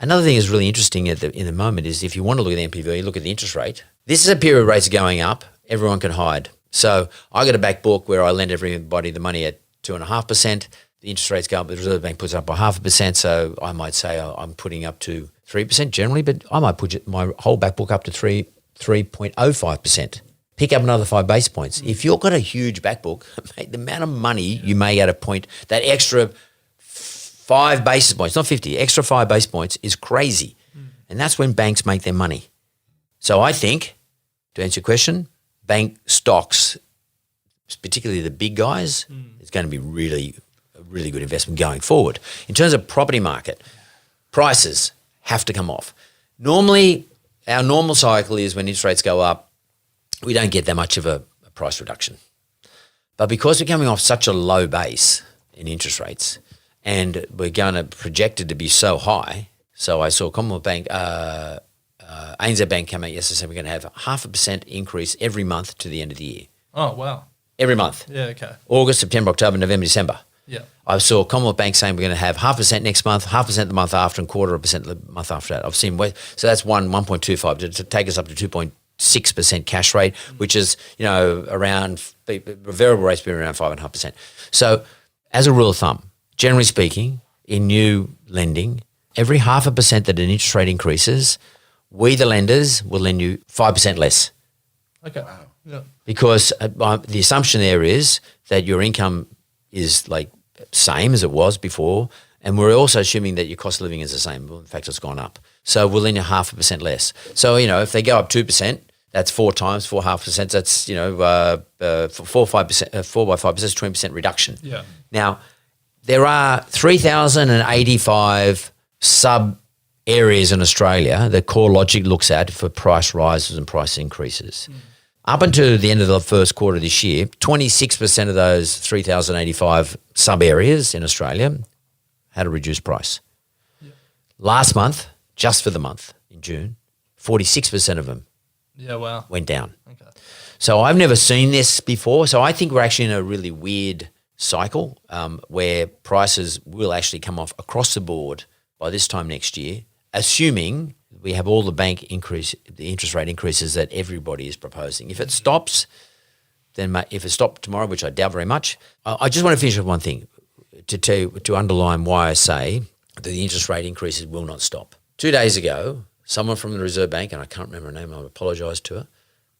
Another thing is really interesting in the moment is if you want to look at the NPV, look at the interest rate. This is a period where rates are going up. Everyone can hide. So I got a back book where I lend everybody the money at 2.5%. The interest rates go up, the Reserve Bank puts it up by 0.5%. So I might say I'm putting up to 3% generally, but I might put my whole back book up to 3.05%. Pick up another 5 basis points. If you've got a huge back book, mate, the amount of money you may at a point, that extra 5 basis points, not 50, extra 5 basis points is crazy. And that's when banks make their money. So I think, to answer your question, bank stocks, particularly the big guys, is going to be a really good investment going forward. In terms of property market, prices have to come off. Normally, our normal cycle is when interest rates go up, we don't get that much of a price reduction. But because we're coming off such a low base in interest rates and we're going to project it to be so high, so I saw Commonwealth Bank, ANZ Bank come out yesterday saying we're going to have 0.5% increase every month to the end of the year. Oh, wow. Every month. Yeah, okay. August, September, October, November, December. Yeah. I saw Commonwealth Bank saying we're going to have 0.5% next month, 0.5% the month after, and 0.25% the month after that. I've seen so that's 1.25 to take us up to 2.6% cash rate, which is around variable rates being around 5.5%. So, as a rule of thumb, generally speaking, in new lending, every 0.5% that an interest rate increases, we the lenders will lend you 5% less. Okay. Wow. Yeah. Because the assumption there is that your income is like same as it was before, and we're also assuming that your cost of living is the same. Well, in fact, it's gone up. So we'll lend you 0.5% less. So, if they go up 2%, that's 4 times 4.5%. That's 4 by 5%, is 20% reduction. Yeah. Now, there are 3,085 sub areas in Australia that CoreLogic looks at for price rises and price increases. Up until the end of the first quarter of this year, 26% of those 3,085 sub-areas in Australia had a reduced price. Yeah. Last month, just for the month in June, 46% of them went down. Okay. So I've never seen this before. So I think we're actually in a really weird cycle where prices will actually come off across the board by this time next year, assuming we have all the interest rate increases that everybody is proposing. If it stops, then if it stopped tomorrow, which I doubt very much, I just want to finish with one thing to underline why I say that the interest rate increases will not stop. 2 days ago, someone from the Reserve Bank, and I can't remember her name, I apologise to her,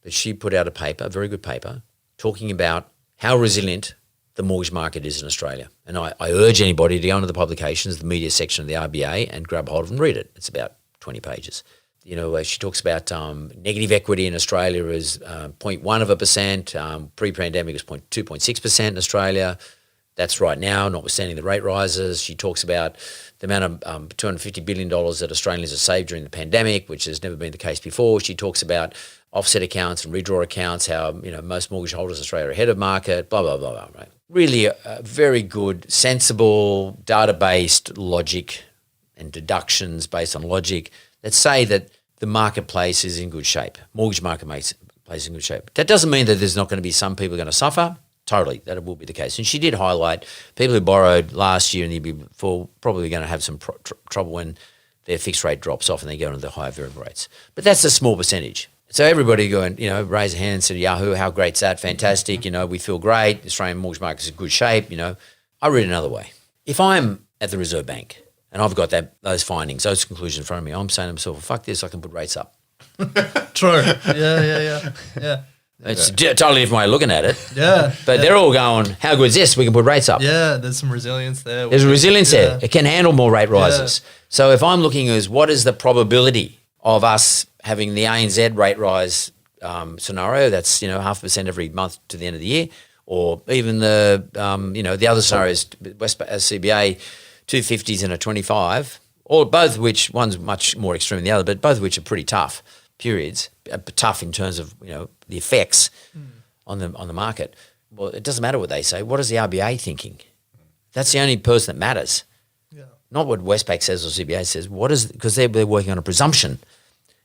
but she put out a paper, a very good paper, talking about how resilient the mortgage market is in Australia. And I urge anybody to go into the publications, the media section of the RBA, and grab hold of and read it. It's about 20 pages. She talks about negative equity in Australia is 0.1%. Pre-pandemic was 2.6% in Australia. That's right now, notwithstanding the rate rises. She talks about the amount of $250 billion that Australians have saved during the pandemic, which has never been the case before. She talks about offset accounts and redraw accounts, how most mortgage holders in Australia are ahead of market, blah, blah, blah, blah, right? Really a very good, sensible, data-based logic and deductions based on logic that say that the marketplace is in good shape. Mortgage marketplace is in good shape. That doesn't mean that there's not going to be some people going to suffer. Totally, that will be the case. And she did highlight people who borrowed last year and the year before probably going to have some trouble when their fixed rate drops off and they go into the higher variable rates. But that's a small percentage. So everybody going, raise a hand and say, Yahoo, how great's that? Fantastic. We feel great. The Australian mortgage market is in good shape. I read it another way. If I'm at the Reserve Bank and I've got those findings, those conclusions in front of me, I'm saying to myself, well, fuck this, I can put rates up. True. Yeah. It's a totally different way of looking at it. Yeah. But they're all going, how good is this? We can put rates up. Yeah, there's some resilience there. There's resilience there. It can handle more rate rises. Yeah. So if I'm looking at what is the probability of us having the ANZ rate rise scenario, that's 0.5% every month to the end of the year, or even the the other scenarios, CBA 250s and a 25, or both of which, one's much more extreme than the other, but both of which are pretty tough periods, tough in terms of the effects on the market. Well, it doesn't matter what they say. What is the RBA thinking? That's the only person that matters. Yeah. Not what Westpac says or CBA says. What is, because they're working on a presumption.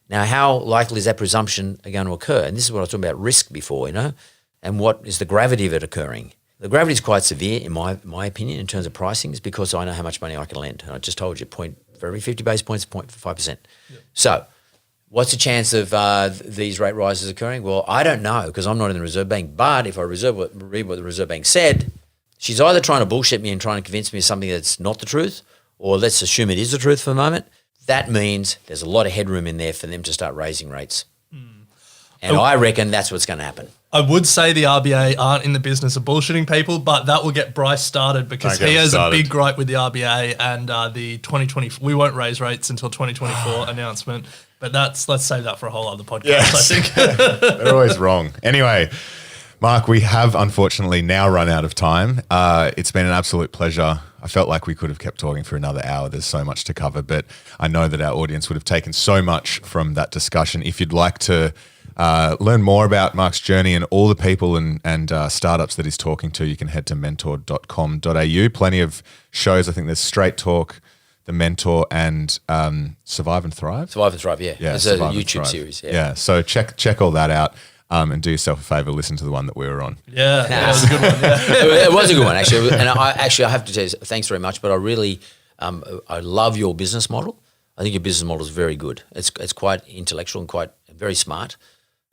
Now, how likely is that presumption going to occur? And this is what I was talking about risk before, and what is the gravity of it occurring? The gravity is quite severe, in my opinion, in terms of pricing, is because I know how much money I can lend. And I just told you, for every 50 basis points, 0.5%. Yep. So what's the chance of these rate rises occurring? Well, I don't know because I'm not in the Reserve Bank. But if I read what the Reserve Bank said, she's either trying to bullshit me and trying to convince me of something that's not the truth, or let's assume it is the truth for the moment. That means there's a lot of headroom in there for them to start raising rates. And I reckon that's what's going to happen. I would say the RBA aren't in the business of bullshitting people, but that will get Bryce started because he has a big gripe with the RBA and the 2020. We won't raise rates until 2024 announcement, but let's save that for a whole other podcast. Yes. I think they're always wrong. Anyway, Mark, we have unfortunately now run out of time. It's been an absolute pleasure. I felt like we could have kept talking for another hour. There's so much to cover, but I know that our audience would have taken so much from that discussion. If you'd like to learn more about Mark's journey and all the people and startups that he's talking to, you can head to mentor.com.au. Plenty of shows. I think there's Strait Talk, The Mentor, and Survive and Thrive. Survive and Thrive, yeah. It's a YouTube series. Yeah, so check all that out. And do yourself a favour, listen to the one that we were on. Yeah, that was a good one. Yeah. It was a good one, actually. And I have to tell you, thanks very much, but I really, I love your business model. I think your business model is very good. It's quite intellectual and quite very smart.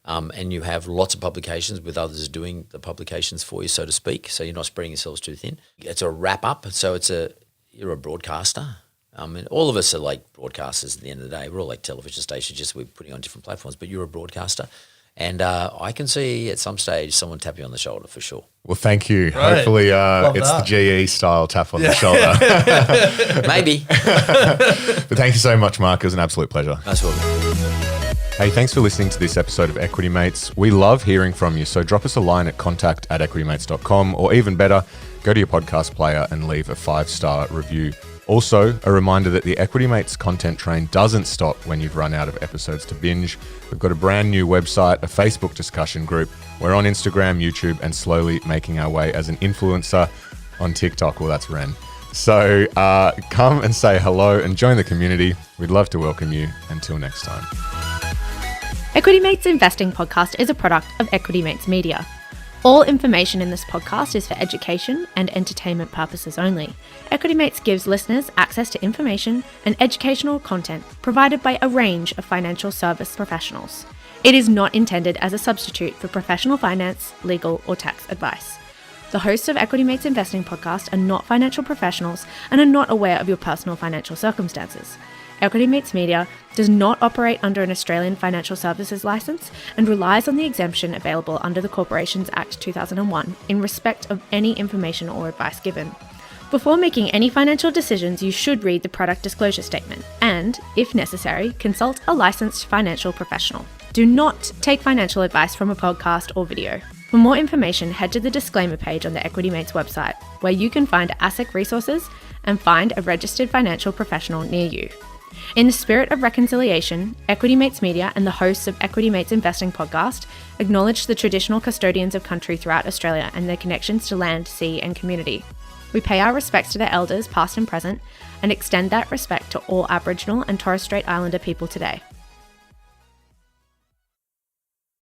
And you have lots of publications with others doing the publications for you, so to speak. So you're not spreading yourselves too thin. It's a wrap up. So you're a broadcaster. I mean, all of us are like broadcasters at the end of the day. We're all like television stations, just we're putting on different platforms, but you're a broadcaster. And I can see at some stage someone tap you on the shoulder for sure. Well, thank you. Right. Hopefully it's the GE style tap on the shoulder. Maybe. But thank you so much, Mark. It was an absolute pleasure. Nice work. Hey, thanks for listening to this episode of Equity Mates. We love hearing from you, so drop us a line at contact@equitymates.com, or even better, go to your podcast player and leave a 5-star review. Also, a reminder that the Equity Mates content train doesn't stop when you've run out of episodes to binge. We've got a brand new website, a Facebook discussion group. We're on Instagram, YouTube, and slowly making our way as an influencer on TikTok. Well, that's Ren. So come and say hello and join the community. We'd love to welcome you. Until next time. Equity Mates Investing Podcast is a product of Equity Mates Media. All information in this podcast is for education and entertainment purposes only. Equity Mates gives listeners access to information and educational content provided by a range of financial service professionals. It is not intended as a substitute for professional finance, legal, or tax advice. The hosts of Equity Mates Investing Podcast are not financial professionals and are not aware of your personal financial circumstances. Equity Mates Media does not operate under an Australian Financial Services licence and relies on the exemption available under the Corporations Act 2001 in respect of any information or advice given. Before making any financial decisions, you should read the product disclosure statement and, if necessary, consult a licensed financial professional. Do not take financial advice from a podcast or video. For more information, head to the disclaimer page on the Equity Mates website, where you can find ASIC resources and find a registered financial professional near you. In the spirit of reconciliation, Equity Mates Media and the hosts of Equity Mates Investing Podcast acknowledge the traditional custodians of country throughout Australia and their connections to land, sea and community. We pay our respects to their elders, past and present, and extend that respect to all Aboriginal and Torres Strait Islander people today.